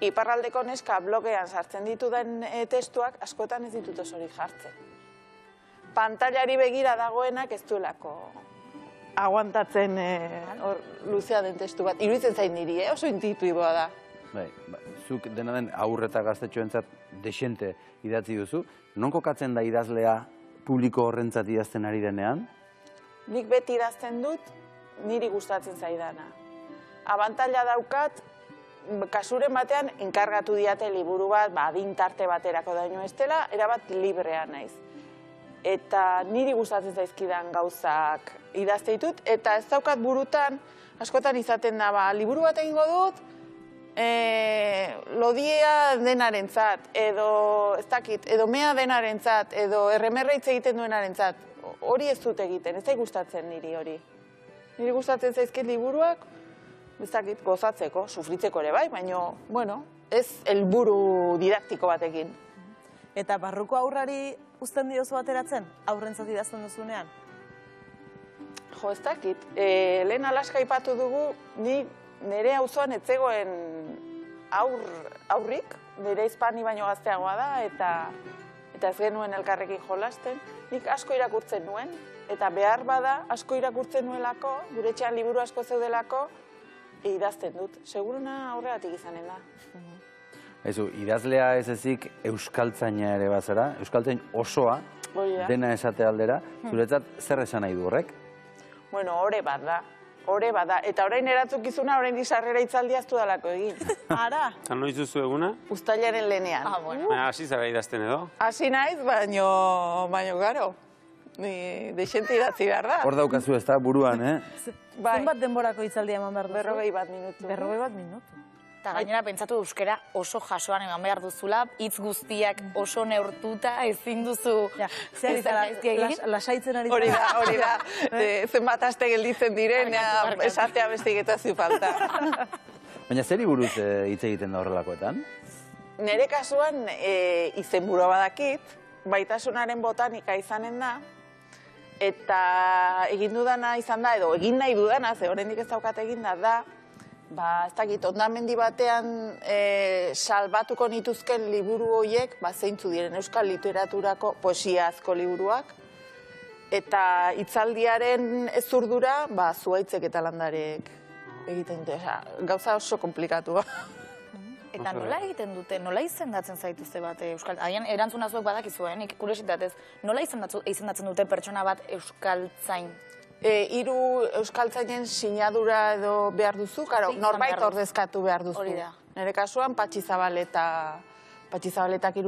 iparraldeko neska blogean sartzen ditudan testuak askotan ez ditut osorik jartzen. Pantailari begira dagoenak ez duelako aguantatzen luzea den testu bat. Iruditzen zain niri, oso intuitiboa da. Bai, zuk dena den aurre eta gaztetxoentzat desente idatzi duzu. Non kokatzen da idazlea publiko horrentzat idazten ari denean? Nik beti idazten dut niri gustatzen zaidana. Abantaila daukat, kasuren batean enkargatu diate liburu bat, adin tarte baterako daño ez dela, erabat librea naiz. Eta niri gustatzen zaizkidan gauzak idazte ditut, eta ez daukat burutan, askotan izaten da, liburu bat egingo dut, lodia denarentzat, edo ez dakit, edo mea denarentzat, edo erremerreitz egiten duenarentzat. Hori ez dut egiten, ez da gustatzen niri hori. Niri gustatzen zaizkit liburuak, ez dakit, gozatzeko, sufritzeko ere bai, baina, bueno, ez helburu didaktiko batekin. Eta barruko aurrari uzten diozu ateratzen, aurrentzat idazten duzunean? Jo, ez dakit, lehen Alaska aipatu dugu, nire auzoan ez zegoen aurrik, nire Hispani baino gazteagoa da, eta ez genuen elkarrekin jolasten. Nik asko irakurtzen nuen, eta behar bada asko irakurtzen nuelako, gure etxean liburu asko zeudelako, idazten dut. Seguruna aurregatik izanen da. Idazlea ez ezik euskaltzaina ere bazara, euskaltzain osoa, dena esate aldera, zuretzat zer esan nahi du horrek? Bueno, ore bat da. Eta orain eratzukizuna, orain sarrera hitzaldia ez dudalako egin. Ara? Zan noiz duzu eguna? Uztailaren lehenean. Hasi zara idazten edo? Hasi naiz, baino garo. Dexente idatzi behar da. Hor daukazu ez da, buruan, Zenbat denborako hitzaldia eman behar duzu? 41 minutu. 41 minutu. Eta gainera pentsatu euskera oso jasoan eman behar duzula, hitz guztiak oso neurtuta, ezin duzu Zer gaizki egin? Lasaitzen ari Hori da. Zenbat aste gelditzen diren, esatea bestik eta falta. Baina zeri buruz hitz egiten da horrelakoetan? Nere kasuan izenburua badakit, baitasunaren botanika izanen da, eta egin dudana izan da, edo egin nahi dudana, ze oraindik ez daukat eginda da, ez dakit, ondamendi batean salbatuko nituzken liburu horiek, zeintzu diren euskal literaturako poesiazko liburuak, eta hitzaldiaren ezurdura, zuhaitzek eta landarek egiten dute, gauza oso komplikatua. Eta nola egiten dute, nola izendatzen zaituzte bat euskal... Agian erantzuna zuek badakizuen, nik kuriositatez, nola izendatzen dute pertsona bat euskaltzain? Hiru euskaltzainen sinadura edo behar duzu, norbait ordezkatu behar duzu. Nire kasuan Patxi Zabaletak 75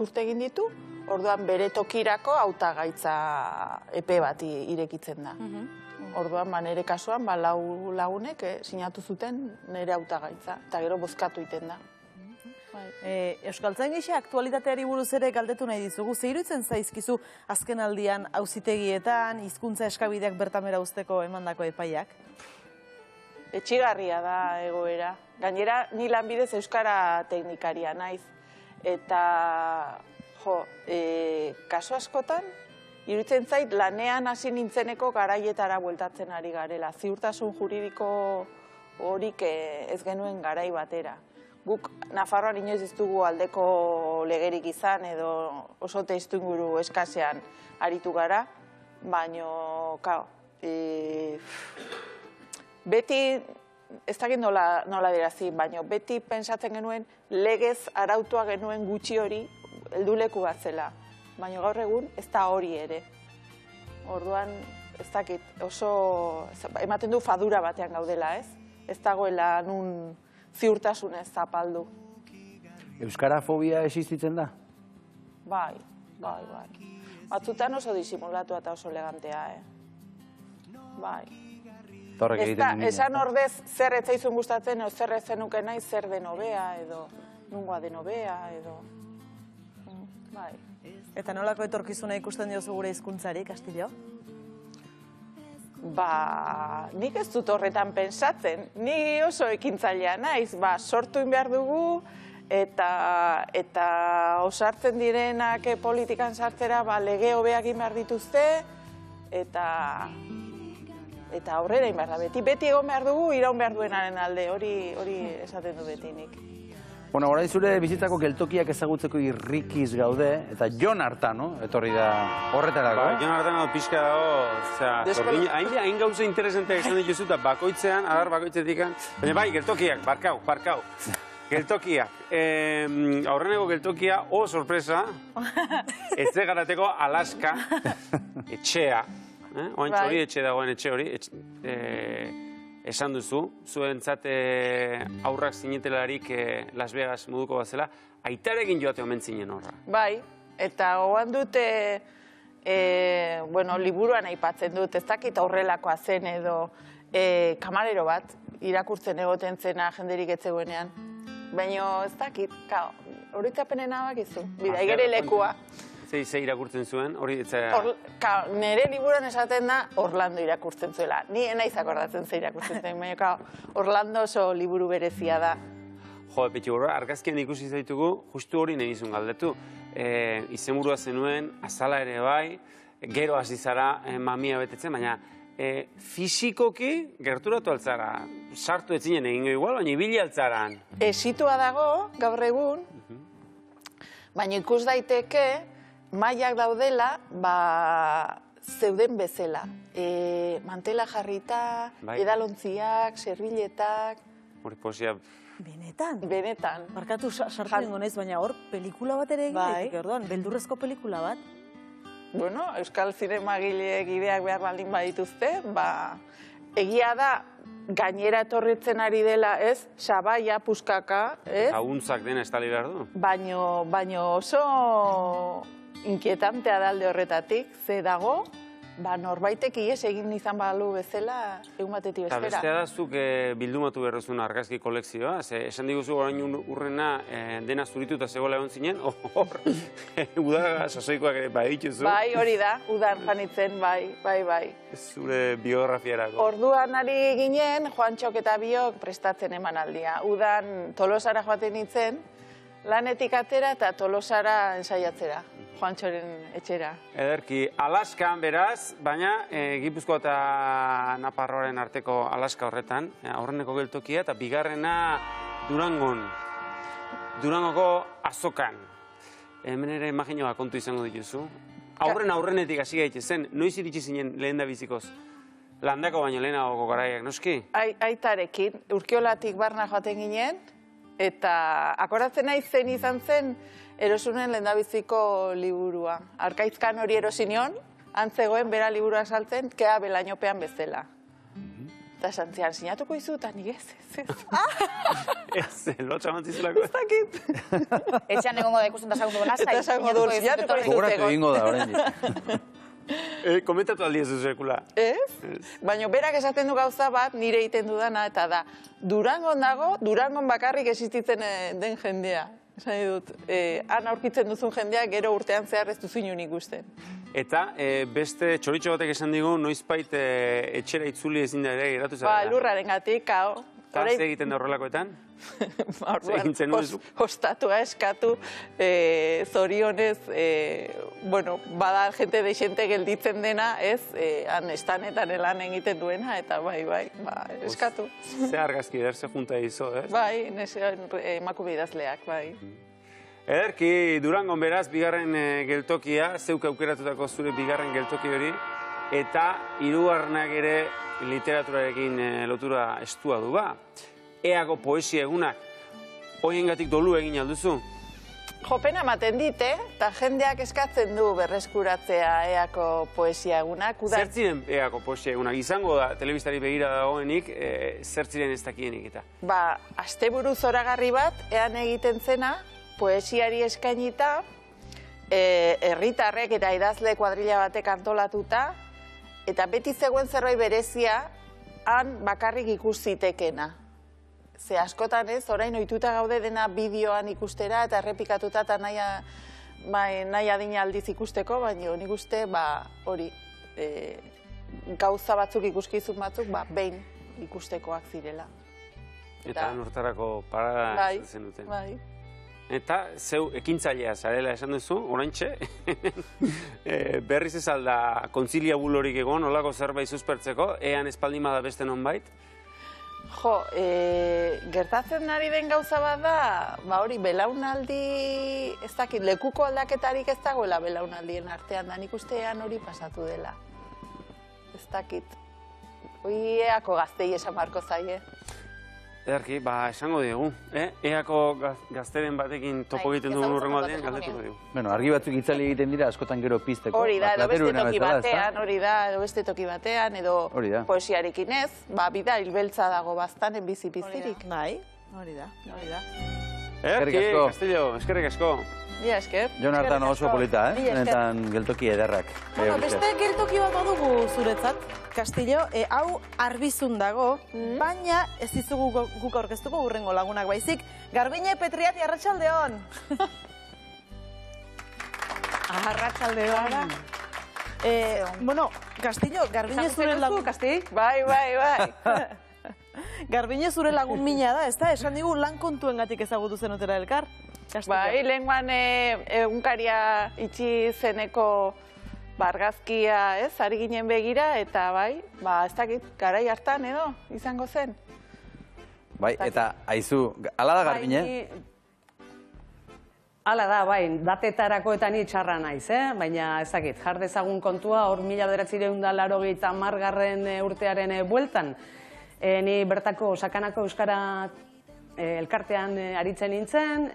urte egin ditu, orduan bere tokirako hautagaitza epe bat irekitzen da. Orduan, nire kasuan, lau lagunek sinatu zuten nire hautagaitza, eta gero bozkatu iten da. Euskaltzain gisa aktualitateari buruz ere galdetu nahi dizugu. Ze iruditzen zaizkizu azken aldian auzitegietan, hizkuntza eskabideak bertamera uzteko emandako epaiak? Etxigarria da egoera. Gainera, ni lanbidez euskara teknikaria naiz. Eta, kasu askotan, iruditzen zait lanean hasi nintzeneko garaietara bueltatzen ari garela. Ziurtasun juridiko horik ez genuen garai batera. Guk Nafarroan inoiz ez dugu aldeko legerik izan edo oso testuinguru eskasean aritu gara, baino, beti, ez dakit nola dirazi, baino beti pentsatzen genuen legez arautua genuen gutxi hori helduleku bat zela. Baina gaur egun ez da hori ere. Orduan, ez dakit, oso ematen du fadura batean gaudela, ez? Ez dagoela nun ziurtasunez zapaldu. Euskarafobia existitzen da? Bai. Batzutan oso disimulatua eta oso elegantea, Bai. Esan ordez zer ez zaizun gustatzen, edo zer ez zenuke nahi, zer den hobea, edo nungoa den hobea, edo... Bai. Eta nolako etorkizuna ikusten diozu gure hizkuntzari, Castillo? Nik ez dut horretan pensatzen. Ni oso ekintzailea naiz. Sortu behar dugu, eta osartzen direnak politikan sartzera lege hobeak egin behar dituzte, eta aurrera egin behar da. Beti egon behar dugu, iraun behar duenaren alde. Hori esaten du beti nik. Bueno, orain zure bizitzako geltokiak ezagutzeko irrikiz gaude, eta Jon Artano, etorri da horretarako. Jon Artano pixka dago, hain gauza interesanteak esan dituzu, eta bakoitzean, adar bakoitzetik, baina bai, geltokiak, barkau. Geltokiak. Aurreneko geltokia, sorpresa, etxe garateko Alaska etxea. Oain txori etxe dagoen etxe hori. Esan duzu, zuentzat aurrak zinetelarik Las Vegas moduko bat zela, aitarekin joate omen zinen horra. Bai, eta goan dute, liburuan aipatzen dut, ez dakit aurrelakoa zen edo kamarero bat irakurtzen egoten zena jenderik etzegoenean. Baina ez dakit, horitzapenen abakizu, bida, igere lekua. Ze irakurtzen zuen, hori ditzea... Nere liburuan esaten da Orlando irakurtzen zuela. Ni enaiz akordatzen ze irakurtzen zuen, baina Orlando oso liburu berezia da. Jo, Petxigorra, argazkian ikusi zaitugu, justu hori nahi izun galdetu. Izenburua zenuen, azala ere bai, gero hasi zara mamia betetzen, baina fisikoki gerturatu altzara. Sartu etzinen egingo igual, baina ibili altzaran. Esitua dago, gaur egun, baina ikus daiteke, mailak daudela, zeuden bezala. Mantela jarrita, edalontziak, serbiletak... Hori poesia... Benetan? Benetan. Markatu sartu dengo naiz, baina hor pelikula bat ere egin daiteke, orduan, beldurrezko pelikula bat. Bueno, euskal zinemagileek ideak behar baldin badituzte, egia da, gainera etorritzen ari dela, ez, sabaia, puskaka, ez? Aguntzak dena estali behar du. Baino oso inkietantea da alde horretatik, ze dago, norbaitek ies egin izan balu bezala egun batetik Eta bestera. bestea da zuk bildumatu berrezun argazki kolekzioa, esan diguzu orain urrena dena zurituta zegoela egon zinen, hor, udara sasoikoak ere badituzu. Bai, hori da, udan janitzen, bai. Zure biografiarako. Orduan ari ginen, Juantxok eta biok prestatzen emanaldia. Udan Tolosara joaten nintzen, lanetik atera eta Tolosara ensaiatzera, Juantxoren etxera. Ederki, Alaskan beraz, baina Gipuzkoa eta Nafarroaren arteko Alaska horretan, aurreneko geltokia, eta bigarrena Durangoko azokan. Hemen ere imaginoa kontu izango dituzu. Aurrenetik hasi gaitezen, noiz iritsi zinen lehen da bizikoz? Landako baino lehenagoko garaiak, noski? Aitarekin, Urkiolatik barna joaten ginen, eta akoratzen nahi zen izan zen erosunen lehendabiziko liburua. Arkaizkan hori erosinion, antzegoen bera liburua saltzen, kea belainopean bezala. Eta esan zian, sinatuko izu, eta nik ez. Ez, lotxa mantzizulako. Ez dakit. Etxean egongo da ikusten da sagundu lasai. Eta esango du, sinatuko izu. Gogoratu egingo da, oraindik. Komentatu aldi ez sekula. Ez? Baina berak esaten du gauza bat, nire egiten dudana, eta da, Durangon dago, Durangon bakarrik existitzen den jendea. Esan dut, han aurkitzen duzun jendea, gero urtean zehar ez duzu inunik ikusten. Eta beste txoritxo batek esan digu, noizbait etxera itzuli ezin da ere geratu zara. Lurraren gatik, kao. Eta ze egiten da horrelakoetan? Ostatua eskatu, zorionez, bada jente deixente gelditzen dena, ez, han estanetan elan egiten duena, eta bai, eskatu. Ze argazki ederze junta izo, ez? Bai, emakume idazleak, bai. Ederki, Durangon beraz, bigarren geltokia, zeuk aukeratutako zure bigarren geltoki hori, eta hirugarrenak ere literaturarekin lotura estua du ba. Eako poesia egunak, horiengatik dolu egin alduzu? Jopena ematen dite, eta jendeak eskatzen du berreskuratzea eako poesia egunak. Zertziren eako poesia egunak? Izango da, telebistari begira dagoenik, zertziren ez dakienik eta? Asteburu zoragarri bat, ean egiten zena, poesiari eskainita, herritarrek eta idazle kuadrilla batek antolatuta, eta beti zegoen zerbait berezia, han bakarrik ikus zitekena. Ze askotan ez, orain ohituta gaude dena bideoan ikustera eta errepikatuta eta nahi adina aldiz ikusteko, baina nik uste hori gauza batzuk ikuskizun batzuk behin ikustekoak zirela. Eta nortarako parada zen duten. Bai. Eta zeu ekintzailea zarela esan duzu, oraintxe, berriz ez alda konzilia bulorik egon, olako zerbait suspertzeko, ean espaldin bada beste nonbait? Jo, gertatzen ari den gauza bat da, hori belaunaldi, ez dakit, lekuko aldaketarik ez dagoela belaunaldien artean, da nik ustean hori pasatu dela. Ez dakit, hori eako gaztei esan marko zaie. Ederki, esango diegu, eako gazteren batekin topo egiten dugun urrengo aldean galdetuko digu. Bueno, argi batzuk itzali egiten dira askotan gero pizteko. Hori da, edo beste toki batean, edo poesiarekin ez, bida hilbeltza dago baztanen bizi-bizirik. Bai, hori da. Ederki, Castillo, eskerrik asko. Ia esker. Jon hartan oso polita, benetan geltoki ederrak. Beste geltoki bat badugu zuretzat, Castillo, hau arbizun dago, baina ez dizugu guk aurkeztuko hurrengo lagunak baizik. Garbine Petriati, arratsaldeon! Arratsaldeon. Bueno, Castillo, Garbine zure lagun... Bai. Garbine zure lagun mina da, ez da? Esan digu lan kontuengatik ezagutu zenutera elkar. Bai, lehenguan egunkaria itxi zeneko argazkia, ez, ari ginen begira, eta bai, ez dakit, garai hartan edo, izango zen. Bai, eta haizu, ala da Garbine? Hala da, bai, datetarako eta ni txarra naiz, baina ez dakit, jar dezagun kontua, hor 1980 urtearen bueltan, ni bertako sakanako euskara elkartean aritzen nintzen,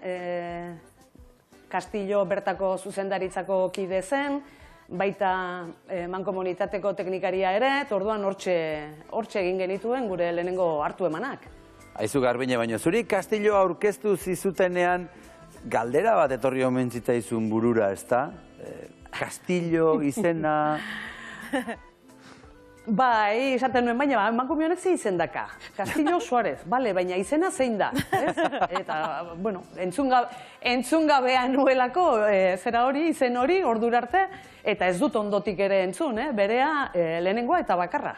Castillo bertako zuzendaritzako kide zen, baita mankomunitateko teknikaria ere, orduan hortxe egin genituen gure lehenengo hartu emanak. Aizu Garbine, baina zuri Castillo aurkeztu zizutenean galdera bat etorri omen zitzaizun burura, ezta? Castillo izena... Bai, esaten nuen, baina emakume honek ze izen daka. Castillo Suárez, bale, baina izena zein da. Eta, bueno, entzun gabea nuelako zera hori, izen hori, ordura arte, eta ez dut ondotik ere entzun, berea lehenengoa eta bakarra.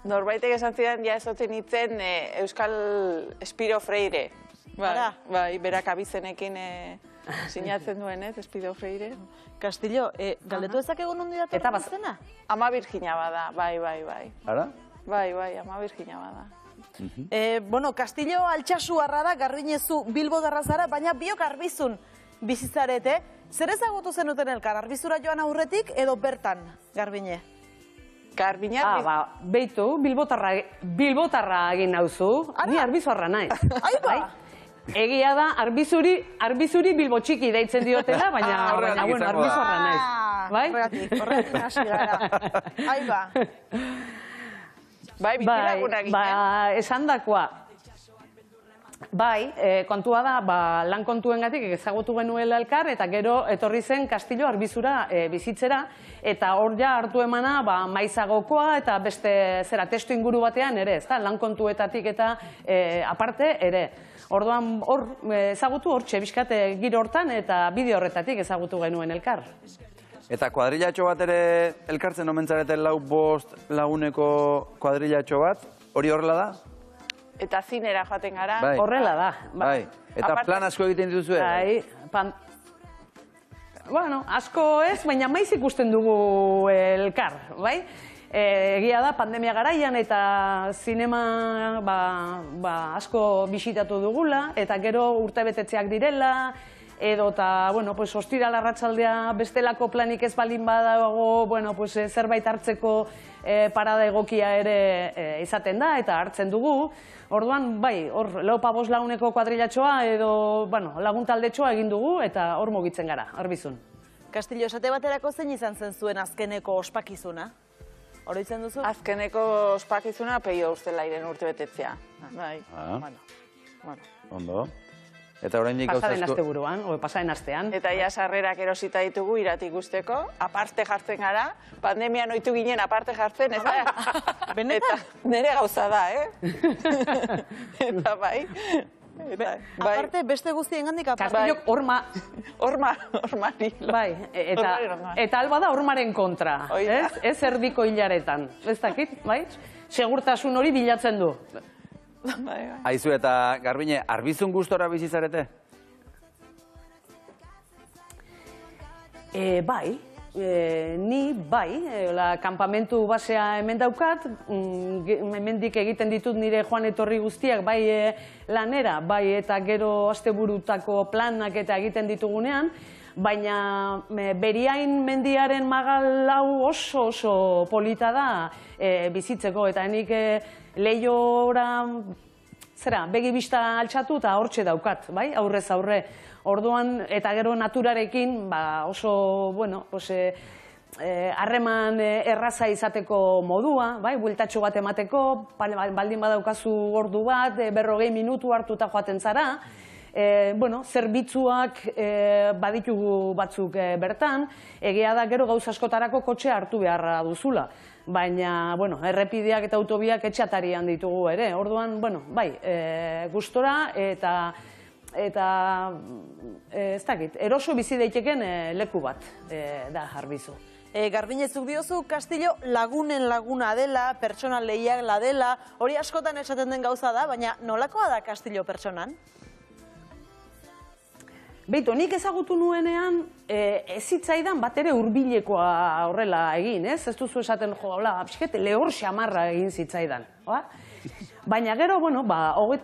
Norbaitek esan zidan, ja ezoten hitzen Euskal Espiro Freire. Bai, berak abizenekin sinatzen duen, Espiro Freire. Castillo, galdetu ezakegu nondi datorren izena? Ama Virginia bada, bai. Ara? Bai, Ama Virginia bada. Bueno, Castillo altxasuarra da, Garbiñezu Bilbodarra zara, baina biok Arbizun bizitzarete. Zer ezagutu zenuten elkar, Arbizura joan aurretik edo bertan, Garbiñe? Garbiña... Beitu, Bilbotarra egin nauzu, ni Arbizorra naiz. Aiba! Egia da, Arbizuri Bilbo txiki deitzen diotela, baina Arbizorra naiz. Horregatik hasi gara. Aiba. Bai, bizilagunak ginen. Esan dakoa. Bai, kontua da, lan kontuengatik ezagutu genuela elkar, eta gero etorri zen Castillo Arbizura bizitzera, eta hor ja hartu emana maizagokoa eta beste testu inguru batean ere, lan kontuetatik eta aparte ere. Orduan hor ezagutu hortxe bizkate giro hortan eta bideo horretatik ezagutu genuen elkar. Eta kuadrillatxo bat ere elkartzen omentzareten 4-5 laguneko kuadrillatxo bat, hori horrela da? Eta zinera joaten gara. Horrela da. Bai, eta plan asko egiten dituzue? Bai, bueno, asko ez, baina maiz ikusten dugu elkar, bai? Egia da, pandemia garaian eta zinema asko bisitatu dugula, eta gero urtebetetzeak direla, edo eta, ostiral arratsaldea bestelako planik ez baldin badago, zerbait hartzeko parada egokia ere izaten da, eta hartzen dugu. Orduan, bai, hor, 4-5 laguneko kuadrillatxoa edo, laguntaldetxoa egin dugu, eta hor mugitzen gara, Arbizun. Castillo, esate baterako zein izan zen zuen azkeneko ospakizuna? Oroitzen duzu? Azkeneko ospakizuna Peio Urzelairen urtebetetzea. Bai. Ondo. Eta oraindik gauza asko... Pasaden asteburuan, pasaden astean. Eta ja sarrerak erosita ditugu irati ikusteko, aparte jartzen gara, pandemian ohitu ginen aparte jartzen, ez da? Benetan? Nere gauza da, Eta bai. Aparte, beste guztiengandik aparte. Castillok horma. Hormari. Bai, eta alba da hormaren kontra, ez erdiko hilaretan. Ez dakit, bai? Segurtasun hori bilatzen du. Aizu eta Garbiñe, Arbizun gustora bizizarete? Bai, ni bai, kanpamentu basea hemen daukat, hemendik egiten ditut nire joan etorri guztiak, bai lanera, bai eta gero asteburutako planak eta egiten ditugunean, baina Beriain mendiaren magal hau oso polita da bizitzeko, eta nik lehiora begibista altxatu eta hortxe daukat, bai, aurrez aurre. Orduan, eta gero naturarekin oso, harreman erraza izateko modua, bai, bueltatxo bat emateko, baldin badaukazu ordu bat, 40 minutu hartuta joaten zara, zerbitzuak baditugu batzuk bertan, egia da gero gauz askotarako kotxea hartu beharra duzula. Baina, errepideak eta autobiak etxatarian ditugu ere. Orduan, bai, gustora eta ez dakit, eroso bizi daiteken leku bat da Arbizu. Garbiñezuk diozu, Castillo lagunen laguna dela, pertsona lehiagla dela, hori askotan esaten den gauza da, baina nolakoa da Castillo pertsonan? Beitu, nik ezagutu nuenean, ez zitzaidan bat ere hurbilekoa horrela egin, ez? Ez duzu esaten, lehor xamarra egin zitzaidan. Baina gero,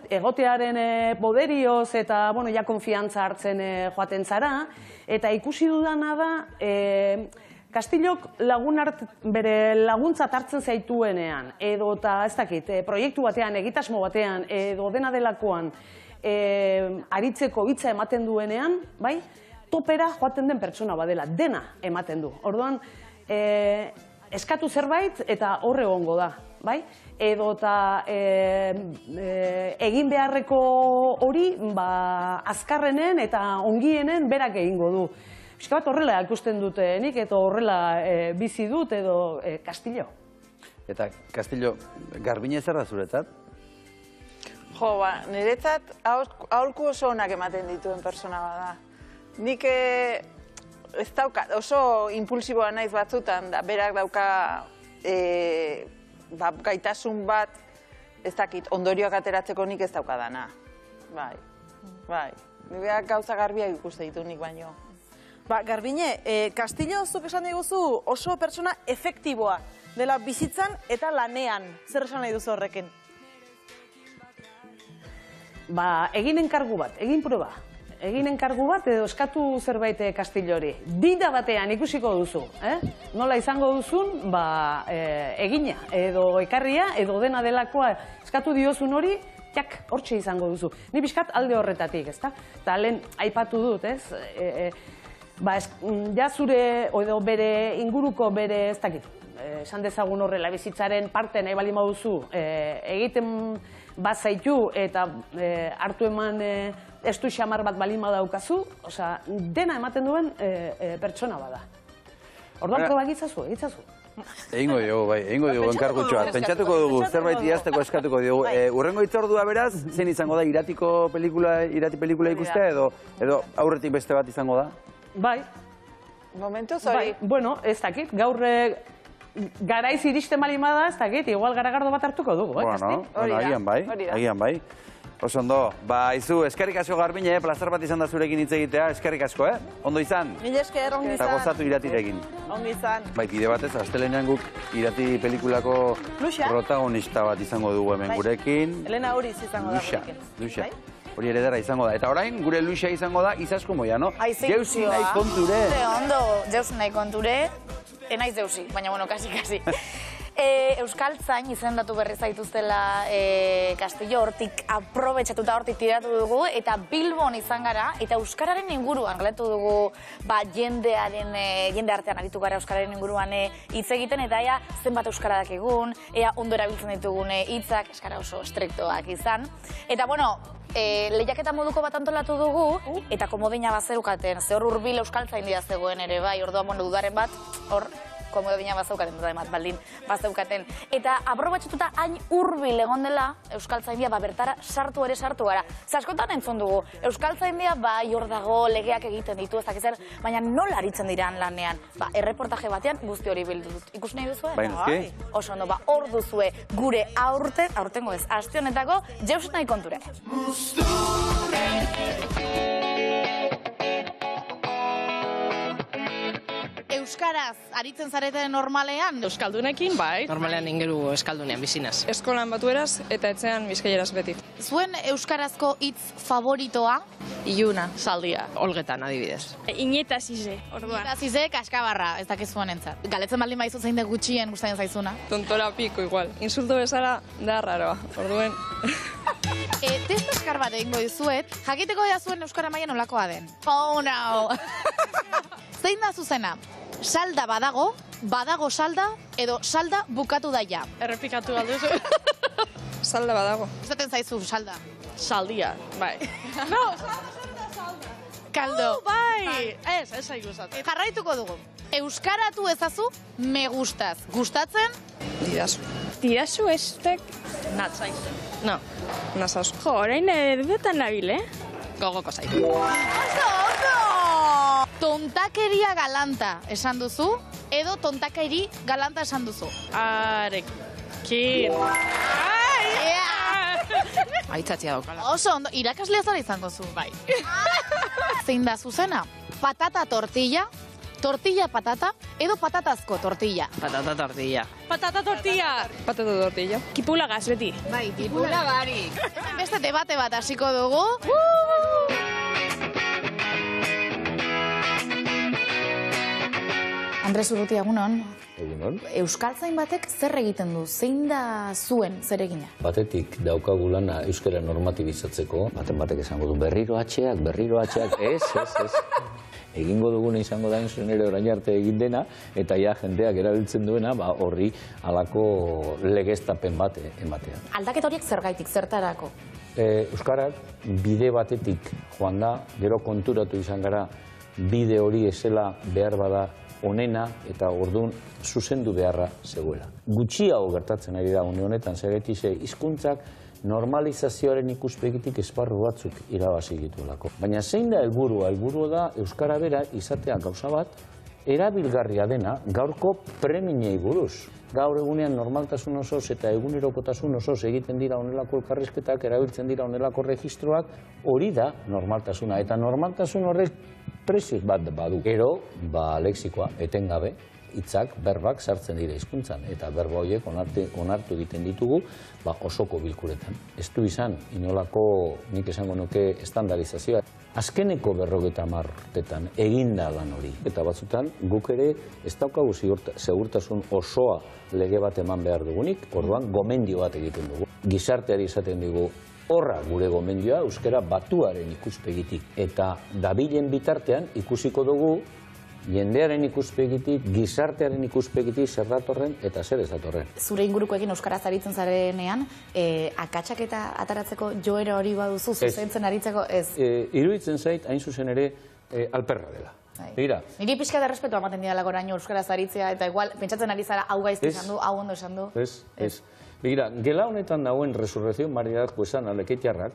egotearen poderioz eta konfiantza hartzen joaten zara, eta ikusi dudana da, Castillok bere laguntzat hartzen zaituenean, edo eta ez dakit, proiektu batean, egitasmo batean, edo dena delakoan, aritzeko hitza ematen duenean, bai, topera joaten den pertsona badela, dena ematen du. Orduan, eskatu zerbait eta horre egongo da, bai? Edo eta egin beharreko hori azkarrenen eta ongienen berak egingo du. pixka bat horrela ikusten dute nik, eta horrela bizi dut edo Castillo. Eta Castillo, Garbine zer da zuretzat? Jo, niretzat aholku oso onak ematen dituen persona bada. Nik ez dauka, oso impulsiboa naiz batzutan, berak dauka gaitasun bat, ez dakit, ondorioak ateratzeko nik ez daukadana. Bai. Nireak gauza garbiak ikuste ditu nik baino. Garbine, Castillo zuk esan diguzu oso pertsona efektiboa dela bizitzan eta lanean. Zer esan nahi duzu horrekin? Egin enkargu bat, egin proba. Egin enkargu bat edo eskatu zerbait Castillori. Dida batean ikusiko duzu. Nola izango duzun, egina edo ekarria edo dena delakoa eskatu diozun hori, jak, hortxe izango duzu. Ni pixkat alde horretatik, ezta? Eta lehen aipatu dut, ez? Ja zure, edo bere inguruko bere, ez dakit, esan dezagun horrela bizitzaren parte nahi bali maduzu, egiten bazaitu eta hartu eman estu xamar bat bali madaukazu, dena ematen duen pertsona bada. Orduan proba egitzazu. Egingo diogu enkargutxoa. Pentsatuko dugu, zerbait idazteko eskatuko diogu. Urrengo hitzordua beraz, zein izango da, irati pelikula ikustea edo aurretik beste bat izango da? Bai. Momentuz hori? Bueno, ez dakit, gaur garaiz iristen malimada, ez dakit, igual garagardo bat hartuko dugu, Bueno, agian bai. Oso ondo, izu, eskerrik asko Garbine, plazer bat izan da zurekin hitz egitea, eskerrik asko, Ondo izan? Mila esker, ongi izan. Eta gozatu iratirekin. Ongi izan. Bide batez, astelenean guk irati pelikulako protagonista bat izango dugu hemen gurekin. Elena Uriz izango da gurekin. Luxa. Hori ere izango da. Eta orain, gure Luxa izango da, Izaskun Moiano. Jeusi nahi konture. Ondo, jeusi nahi konture. Enaiz jeusi, baina bueno, kasi. Euskaltzain izendatu berri zaituztela Castillo, hortik aprobetxatuta hortik tiratu dugu, eta Bilbon izan gara, eta Euskararen inguruan galetu dugu jende artean aritu gara Euskararen inguruan hitz egiten, eta ea zenbat Euskaradak egun, ea ondo erabiltzen ditugun hitzak, eskara oso estriktoak izan. Eta bueno, lehiaketa moduko bat antolatu dugu, eta komodina bazerukaten, ze hor hurbil Euskaltzain dia zegoen ere bai, orduan dudaren bat, hor komodina bazeukaten, baldin bazeukaten. Eta aprobatxatuta hain hurbil egon dela Euskaltzaindia bertara sartu gara. Zaskotan entzun dugu, Euskaltzaindia hor dago legeak egiten ditu, ez dakizer, baina nola aritzen diran lanean. Erreportaje batean guzti hori bildu dut. Ikus nahi duzue? Bai, oso ondo, hor duzue gure aurtengo ez, aste honetako jeusi nahi konture. Euskaraz aritzen zareten normalean? Euskaldunekin, bai. Normalean ingeru eskaldunean, bizinaz. Eskolan batueraz eta etxean bizkaieraz beti. Zuen euskarazko hitz favoritoa? Iluna, saldia, olgetan adibidez. Ineta zize, orduan. Ineta zize, kaskabarra, ez dakizuen entzat. Galetzen baldin baizu zein de gutxien gustatzen zaizuna? Tontora piko igual. Insulto bezala da raroa, orduen. Test eskar bat egingo dizuet, jakiteko da zuen euskara mailan nolakoa den. Oh, no! Zein da zuzena? Salda badago salda, edo salda bukatu daia. Errepikatu galduzu. Salda badago. Zaten zaizu, salda? Saldia, bai. No, kaldo. Bai! Ez zaigu zaten. Jarraituko dugu. Euskaratu ezazu, me gustaz. Gustatzen? Didazu. Didazu estek? Natzaizu. No, nazazu. Jo, orain betan nabil, Gogoko zaitu. Tontakeria galanta esan duzu, edo tontakeri galanta esan duzu? Arekin. Aitzatzia daukala. Oso ondo, irakaslea zara izango zu. Bai. Zein da zuzena? Patata tortilla, tortilla patata, edo patatazko tortilla? Patata tortilla. Patata tortilla. Patata tortilla. Kipulagaz beti. Bai, kipulagarik. Beste debate bat hasiko dugu. Andres Urrutia, egunon. Egunon. Euskaltzain batek zer egiten du? Zein da zuen zer egina? Batetik daukagu lana euskara normatibizatzeko. Batek esango du berriro atxeak, ez. Egingo duguna izango da zuen ere orain arte egin dena, eta ja jendeak erabiltzen duena horri halako legeztapen bat ematean. Aldaketa horiek zergaitik, zertarako? Euskarak bide batetik joan da, gero konturatu izan gara bide hori esela behar bada onena eta orduan zuzendu beharra zegoela. Gutxiago gertatzen ari da une honetan, zergatik hizkuntzak normalizazioaren ikuspegitik esparru batzuk irabazi dituelako. Baina zein da helburua? Helburua da euskara bera izatea gauza bat, erabilgarria dena gaurko preminei buruz. Gaur egunean normaltasun osoz eta egunerokotasun osoz egiten dira honelako elkarrizketak, erabiltzen dira honelako registroak, hori da normaltasuna. Eta normaltasun horrek prezioz bat badu. Gero, lexikoa, etengabe, hitzak, berbak sartzen dira hizkuntzan. Eta berba horiek onartu egiten ditugu osoko bilkuretan. Ez du izan, inolako, nik esango nuke, estandarizazioa. Azkeneko 50 urtetan eginda lan hori. Eta batzutan guk ere ez daukagu segurtasun osoa lege bat eman behar dugunik, orduan gomendio bat egiten dugu. Gizarteari izaten dugu horra gure gomendioa euskara batuaren ikuspegitik. Eta dabilen bitartean ikusiko dugu jendearen ikuspegitik, gizartearen ikuspegitik zer datorren eta zer ez datorren. Zure ingurukoekin euskaraz aritzen zarenean, akatsak eta ataratzeko joera hori baduzu, zuzentzen aritzeko ez? Iruditzen zait, hain zuzen ere, alperra dela. Begira. Niri pixka da respetua ematen didalako oraino euskaraz aritzea, eta igual, pentsatzen ari zara hau gaizki esan du, hau ondo esan du. Ez. Begira, gela honetan dauen Resurrección Maridatko esan aleketiarrak,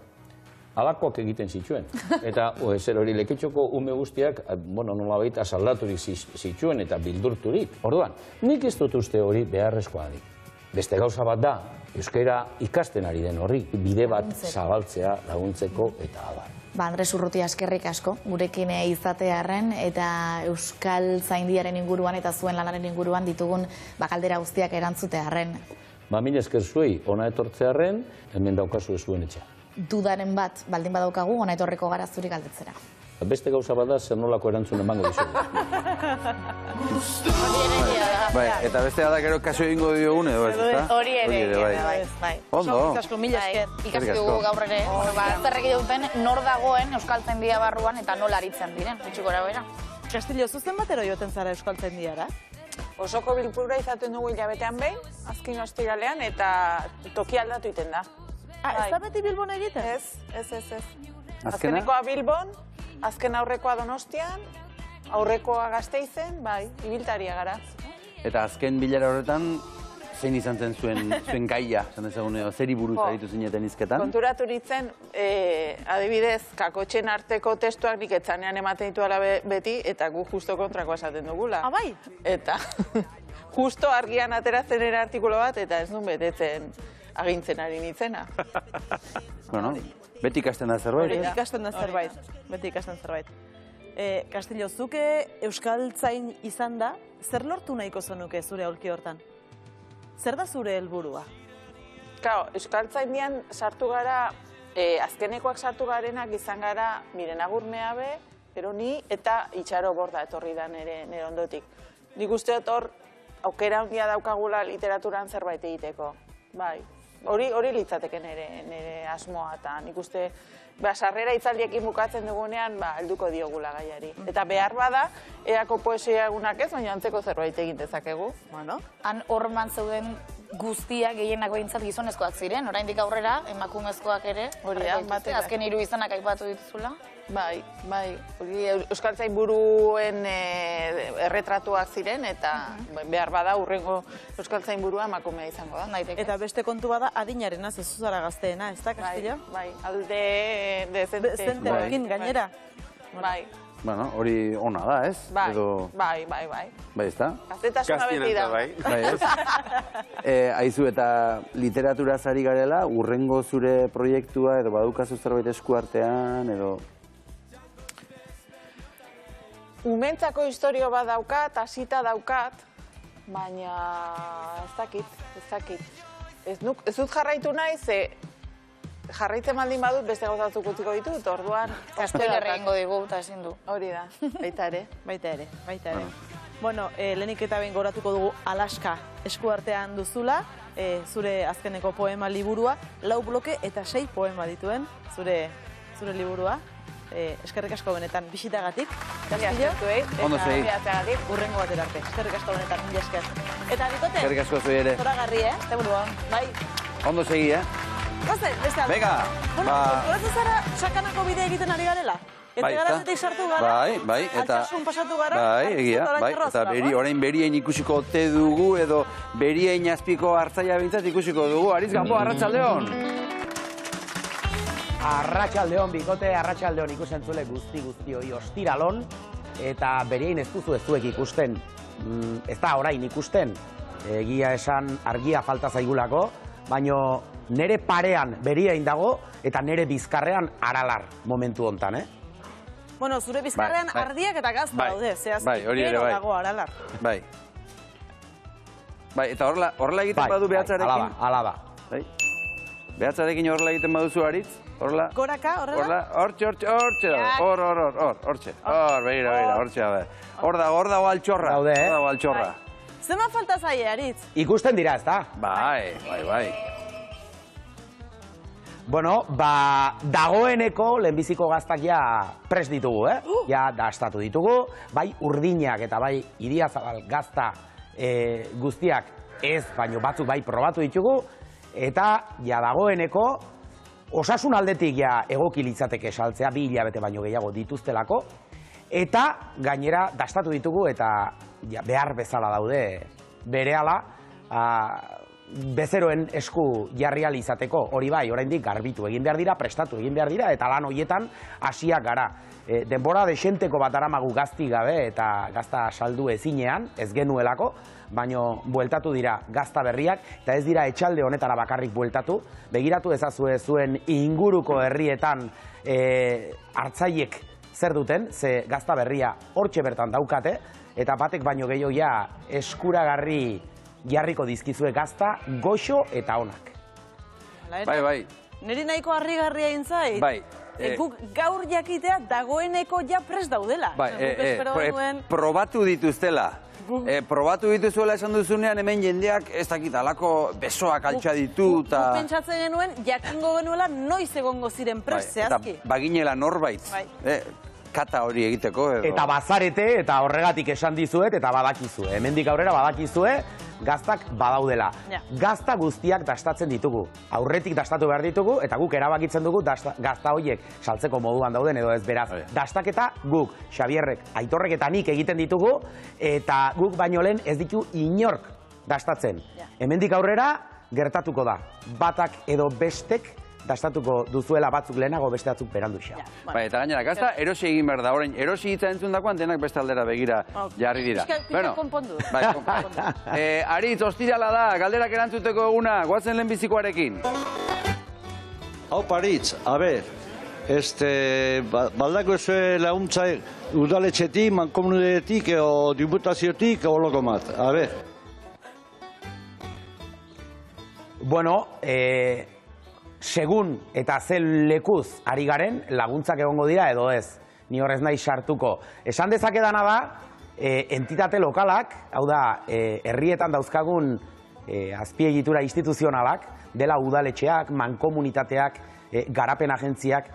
alakoak egiten zituen. Eta zer hori leketxoko ume guztiak, nolabait asaldaturik zituen eta bildurturik. Orduan, nik ez dut uste hori beharrezkoa dik. Beste gauza bat da, euskara ikasten ari den horri, bide bat zabaltzea laguntzeko eta abar. Andres Urrutia, eskerrik asko, gurekin izatearren eta euskal zaindiaren inguruan eta zuen lanaren inguruan ditugun galdera guztiak erantzutearren. Mila esker zuei, ona etortzearren, hemen daukazu zuen etxea. Dudaren bat, baldin badaukagu, ona etorreko gara zuri galdetzera. Beste gauza bat da, zer nolako erantzun emango dizugu. Eta beste da gero kaso egingo diogun edo ez, ezta? Hori ere, bai. Ondo. Ikasi dugu gaur ere, zerreki duten nor dagoen euskaltzaindia barruan eta nola aritzen diren, gutxi gora bera. Castillo, zuzen batero joten zara euskaltzaindiara? Osoko bilkura izaten dugu hilabetean behin, azken ostiralean, eta toki aldatu iten da. Ez da beti Bilbon egiten? Ez. Azkenekoa Bilbon, azken aurrekoa Donostian, aurrekoa Gasteizen, bai, ibiltaria gara. Eta azken bilara horretan, zein izan zen zuen gaia, zeri buruz aritu zineten izketan? Konturatu nintzen, adibidez, kakotxen arteko testuak nik etzanean ematen dituela beti, eta gu justo kontrakoa esaten dugula. Bai? Eta justo argian ateratzen ere artikulo bat, eta ez duen betetzen agintzen ari nintzena. Bueno, beti ikasten da zerbait. Beti ikasten zerbait. Castillo, zuke euskaltzain izan da, zer lortu nahiko zenuke zure aulki hortan? Zer da zure helburua? Euskaltzaindian sartu gara, azkenekoak sartu garenak izan gara Miren Agurmeabe, Eroni eta Itxaro Borda etorri da nire ondotik. Nik uste dut hor aukera handia daukagula literaturan zerbait egiteko. Bai, hori litzateke nire asmoa eta nik uste sarrera itzaldiekin bukatzen dugunean helduko diogula gaiari. Eta behar bada, eako poesia egunak ez, baina antzeko zerbait egin dezakegu. Han horman zeuden guztiak gehienak behintzat gizonezkoak ziren, oraindik aurrera, emakumezkoak ere. Hori da, batera. Azken 3 izanak aipatu dituzula. Bai. Euskaltzain buruen erretratuak ziren, eta behar bada urrengo euskaltzain burua emakumea izango da. Eta beste kontu bada adinarena, zezu zara gazteena, ez da, Castillo? Bai, alde dezenteekin gainera. Bai. Bueno, hori ona da, ez? Bai. Bai, ez da? Gaztetasuna beti da. Bai, ez? Aizu, eta literaturaz ari garela, urrengo zure proiektua, edo badukazu zerbait eskuartean, edo... Umentzako historio bat daukat, hasita daukat, baina ez dakit. Ez dut jarraitu nahi, ze jarraitzen baldin badut beste gauzatzuk utziko ditut, orduan... Spoiler egingo digu, eta ezin du. Hori da, baita ere. Bueno, lehenik eta behin goratuko dugu Alaska eskuartean duzula, zure azkeneko poema liburua, 4 bloke eta 6 poema dituen zure liburua. Eskerrik asko benetan bisitagatik, Castillo, eta urrengo batera arte. Eskerrik asko benetan, mila esker. Eta bikote, eskerrik asko zui ere. Zoragarri, Este buruan, bai. Ondo segi, Gozen, beste alde. Venga. Bueno, konturatzen zara sakanako bidea egiten ari garela? Eta garatetik sartu gara, altxasun pasatu gara, eta orain berien ikusiko ote dugu, edo berien azpiko hartzaia bintzat ikusiko dugu. Aritz Gambo, arratsaldeon! Arratsaldeon, bikote, arratsaldeon ikusentzule guzti-guztioi ostiralon, eta berien ez duzu ez zuek ikusten, ez da orain ikusten, egia esan argia falta zaigulako, baino nere parean berien dago, eta nere bizkarrean aralar momentu hontan, Bueno, zure bizkarrean ardiak eta gazta daude, zehazki, gero dago aralar. Bai, eta horrela egiten badu behatzarekin? Alaba. Behatzarekin horrela egiten baduzu, Aritz? Goraka, horrela? Hortxe, begira, hortxe, hor dago altxorra. Daude, Zema falta zaie, Aritz? Ikusten dira, ez da? Bai. Bueno, dagoeneko lehenbiziko gaztak ja prest ditugu, Ja dastatu ditugu, bai urdinak eta bai Idiazabal gazta guztiak ez, baino batzuk bai probatu ditugu, eta ja dagoeneko osasun aldetik ja egoki litzateke saltzea, 2 hilabete baino gehiago dituztelako, eta gainera dastatu ditugu eta behar bezala daude berehala, bezeroen esku jarri ahal izateko, hori bai, oraindik garbitu egin behar dira, prestatu egin behar dira, eta lan horietan hasiak gara. Denbora desenteko bat aramagu gazti gabe eta gazta saldu ezinean, ez genuelako, baino bueltatu dira gazta berriak, eta ez dira etxalde honetara bakarrik bueltatu, begiratu ezazue zuen inguruko herrietan hartzaiek zer duten, ze gazta berria hortxe bertan daukate, eta batek baino gehiago ja eskuragarri jarriko dizkizue gazta, goxo eta onak. Bai. Neri nahiko harrigarria intzai? Bai. Guk gaur jakitea dagoeneko ja prest daudela. Probatu dituztela. Probatu dituzuela esan duzunean hemen jendeak ez dakit alako besoak altxa ditu. Guk pentsatzen genuen, jakingo genuela noiz egongo ziren prest, zehazki. Eta baginela norbait. Kata hori egiteko. Eta bazarete, eta horregatik esan dizuet, eta badakizue. Hemendik aurrera badakizue, gaztak badaudela. Gazta guztiak dastatzen ditugu. Aurretik dastatu behar ditugu, eta guk erabakitzen dugu gazta horiek saltzeko moduan dauden edo ez, beraz. Dastaketa guk, Xabierrek, Aitorrek eta nik egiten ditugu, eta guk baino lehen ez ditu inork dastatzen. Hemendik aurrera gertatuko da. Batak edo bestek dastatuko duzuela, batzuk lehenago, beste batzuk berandu xa. Eta gainera, gazta erosi egin behar da. Orain, erosi hitza entzun dakoan, denak beste aldera begira jarri dira. Pika konpondu. Aritz, ostirala da, galderak erantzuteko eguna, goazen lehenbizikoarekin. Hau, Aritz, a ber, baldako zue laguntza udaletxetik, mankomunetik, o diputaziotik, o loko mat, a ber. Bueno, segun eta zel lekuz ari garen, laguntzak egongo dira edo ez. Ni horrez nahi sartuko. Esan dezakedana da, entitate lokalak, hau da, herrietan dauzkagun azpiegitura instituzionalak, dela udaletxeak, mankomunitateak, garapen agentziak,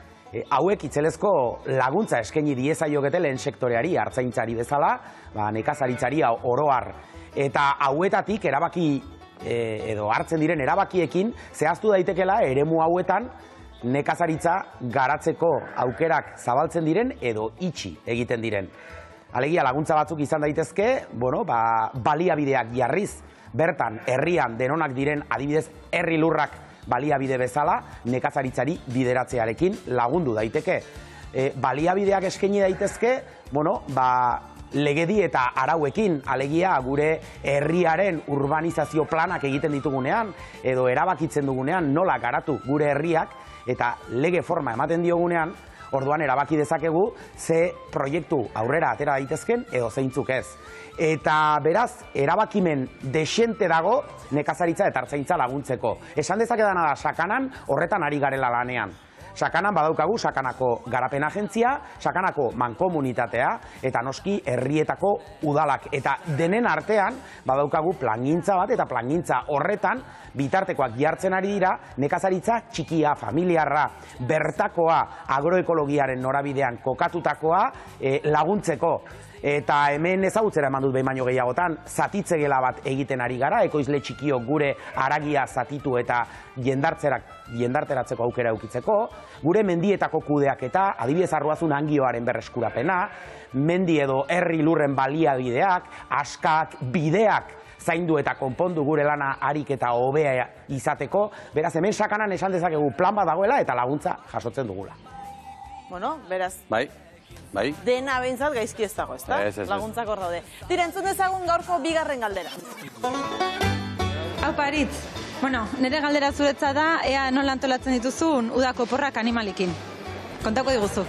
hauek itzelezko laguntza eskaini diezaiokete lehen sektoreari, hartzaintzari bezala, nekazaritzari oroar. Eta hauetatik erabaki edo hartzen diren erabakiekin zehaztu daitekela eremu hauetan nekazaritza garatzeko aukerak zabaltzen diren edo itxi egiten diren. Alegia laguntza batzuk izan daitezke, baliabideak jarriz bertan herrian denonak diren adibidez herri lurrak baliabide bezala nekazaritzari bideratzearekin lagundu daiteke. Baliabideak eskaini daitezke, legedi eta arauekin, alegia gure herriaren urbanizazio planak egiten ditugunean, edo erabakitzen dugunean nola garatu gure herriak, eta lege forma ematen diogunean, orduan erabaki dezakegu ze proiektu aurrera atera daitezken edo zeintzuk ez. Eta beraz, erabakimen desente dago nekazaritza eta hartzaintza laguntzeko. Esan dezakedana da, Sakanan horretan ari garela lanean. Sakanan badaukagu Sakanako garapen agentzia, Sakanako mankomunitatea, eta noski herrietako udalak. Eta denen artean badaukagu plangintza bat, eta plangintza horretan bitartekoak jartzen ari dira, nekazaritza txikia, familiarra, bertakoa, agroekologiaren norabidean kokatutakoa laguntzeko. Eta hemen ezagutzera eman dut behin baino gehiagotan, zatitze gela bat egiten ari gara, ekoizle txikiok gure haragia zatitu eta jendarteratzeko aukera eukitzeko, gure mendietako kudeaketa, adibidez Arruazun angioaren berreskurapena, mendi edo herri lurren baliabideak, askak, bideak zaindu eta konpondu gure lana harik eta hobea izateko, beraz hemen Sakanan esan dezakegu plan bat dagoela eta laguntza jasotzen dugula. Bueno, beraz. Bai. Dena behintzat gaizki ez dago, ezta? Laguntzak hor daude. Tira, entzun dezagun gaurko bigarren galdera. Hau Paritz, nire galdera zuretza da, ea nola antolatzen dituzun udako oporrak animalikin. Kontako diguzu.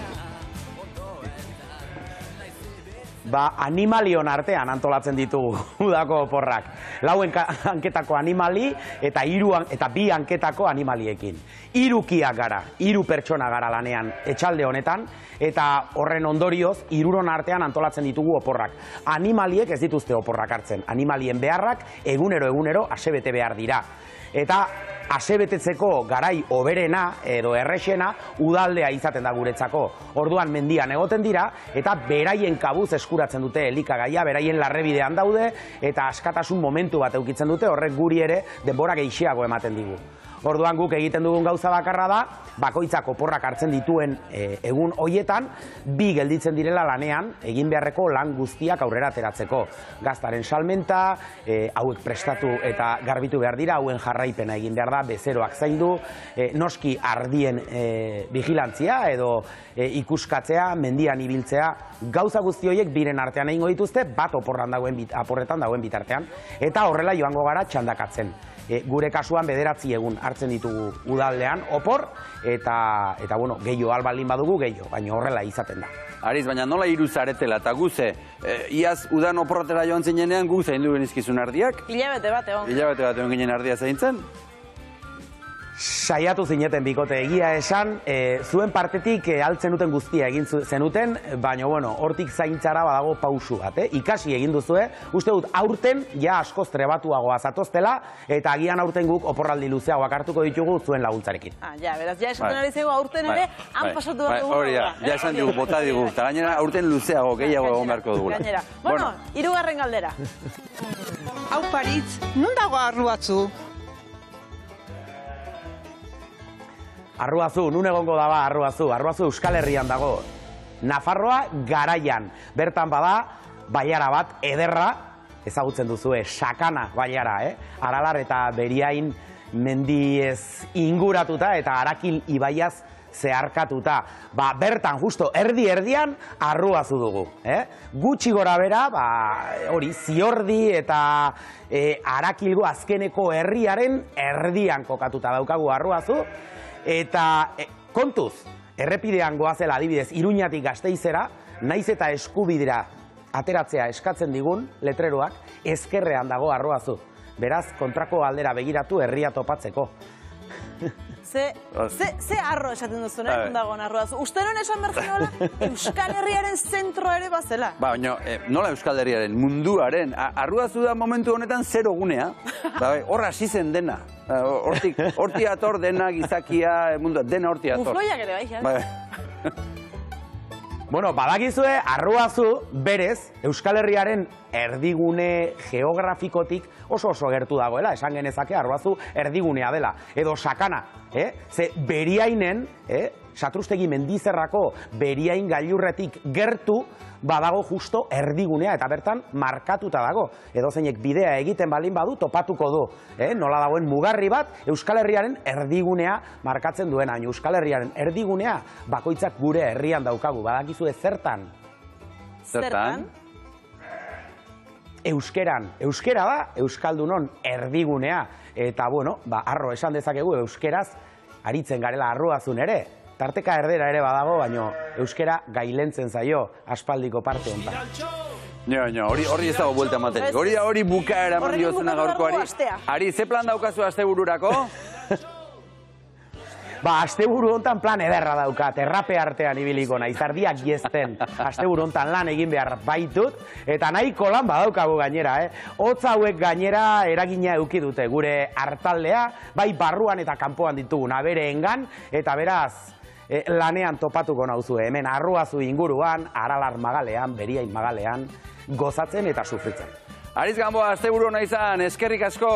Animalion artean antolatzen ditugu udako oporrak. 4 hanketako animali eta 2 hanketako animaliekin. 3 kiak gara, 3 pertsona gara lanean etxalde honetan, eta horren ondorioz 3 artean antolatzen ditugu oporrak. Animaliek ez dituzte oporrak hartzen. Animalien beharrak egunero asebete behar dira. Eta asebetetzeko garai hoberena edo errexena udaldea izaten da guretzako. Orduan mendian egoten dira eta beraien kabuz eskuratzen dute elikagaia, beraien larrebidean daude eta askatasun momentu bat eukitzen dute, horrek guri ere denbora gehiago ematen digu. Orduan guk egiten dugun gauza bakarra da, bakoitzak oporrak hartzen dituen egun hoietan, 2 gelditzen direla lanean, egin beharreko lan guztiak aurrera ateratzeko. Gaztaren salmenta, hauek prestatu eta garbitu behar dira, hauen jarraipena egin behar da, bezeroak zaindu, noski ardien vigilantzia edo ikuskatzea, mendian ibiltzea, gauza guzti horiek biren artean egingo dituzte, bat aporretan dagoen bitartean, eta horrela joango gara txandakatzen. Gure kasuan 9 egun hartzen ditugu udaldean opor, eta gehiago albaldin badugu gehiago, baina horrela izaten da. Ariz, baina nola 3 zaretela, eta guze, iaz udan oporrotera joan zinenean gu zaindu genizkizun ardiak? Hilabete bat egon ginen ardia zaintzen? Saiatu zineten bikote, egia esan, zuen partetik altzen duten guztia egin zenuten, baina hortik zaintzara badago pausu bat, ikasi egin duzue, uste dut aurten ja askoz trebatuagoa zatoztela, eta agian aurten guk oporraldi luzeagoak hartuko ditugu zuen laguntzarekin. Beraz, ja esaten ari zego aurten ere, han pasatu behar dugu. Hori da, ja esan dugu, bota digu, eta gainera aurten luzeago, gehiago egon beharko dugula. Bueno, 3. galdera. Hau Paritz, non dago Arruazu? Arruazu, nun egongo daba Arruazu? Arruazu Euskal Herrian dago. Nafarroa garaian. Bertan bada, baiara bat ederra, ezagutzen duzue, Sakana baiara, Aralar eta Beriain mendiez inguratuta eta Arakil ibaiaz zeharkatuta. Bertan, justo, erdian Arruazu dugu. Gutxi gora bera, hori, Ziordi eta Arakilgo azkeneko herriaren erdian kokatuta daukagu Arruazu. Eta kontuz, errepidean goazela adibidez Iruñatik Gasteizera, naiz eta eskubidera ateratzea eskatzen digun letreroak, ezkerrean dago Arruazu. Beraz, kontrako aldera begiratu herria topatzeko. Ze arro esaten duzu, dagoen Arruazu? Uste non esan bertzen Euskal Herriaren zentroa ere bazela? Baina, nola Euskal Herriaren, munduaren, Arruazu da momentu honetan 0 gunea, hor hasi zen dena. Horti ator dena, gizakia, dena horti ator. Mufloiak ere bai, Badakizue, Arruazu berez Euskal Herriaren erdigune geografikotik oso gertu dagoela, esan genezake Arruazu erdigunea dela, edo Sakana, ze Beriainen, Satrustegi mendizerrako Beriain gailurretik gertu, badago justo erdigunea, eta bertan markatuta dago. Edozeinek bidea egiten balin badu, topatuko du. Nola dagoen mugarri bat, Euskal Herriaren erdigunea markatzen duena. Euskal Herriaren erdigunea, bakoitzak gure herrian daukagu. Badakizue zertan? Zertan? Euskeran. Euskera da, Euskaldunon erdigunea. Eta, arro esan dezakegu, euskeraz aritzen garela Arruazun ere. Tarteka erdera ere badago, baina euskera gailentzen zaio aspaldiko parte honetan. Hori ez dago buelta materik. Hori bukaera eman diozena gaurkoari. Ari, ze plan daukazu astebururako? Asteburu honetan plan ederra daukat, errape artean ibiliko naiz, ardiak jezten. Asteburu honetan lan egin behar baitut, eta nahiko lan badaukagu gainera. Hotz hauek gainera eragina eduki dute, gure hartaldea, bai barruan eta kanpoan ditugun abereengan, eta beraz, lanean topatuko nauzue, hemen Arruazu inguruan, Aralar magalean, Beriain magalean, gozatzen eta sufritzen. Ariz Gamboa, asteburu hona izan, eskerrik asko,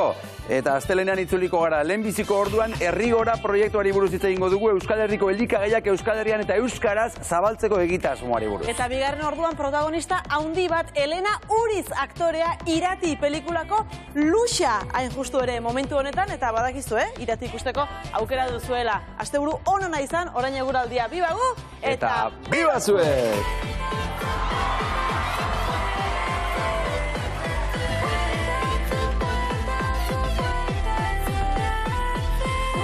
eta astelenean itzuliko gara. Lehenbiziko orduan Herrigora proiektuari buruz hitz egingo dugu, Euskal Herriko elikagaiak Euskal Herrian eta euskaraz zabaltzeko egitasmoari buruz. Eta bigarren orduan protagonista handi bat Elena Uriz aktorea Irati pelikulako Luxa hain justu ere momentu honetan, eta badakizu, Irati ikusteko aukera duzuela. Asteburu hona izan, orain eguraldia bibagu, eta biba zuek!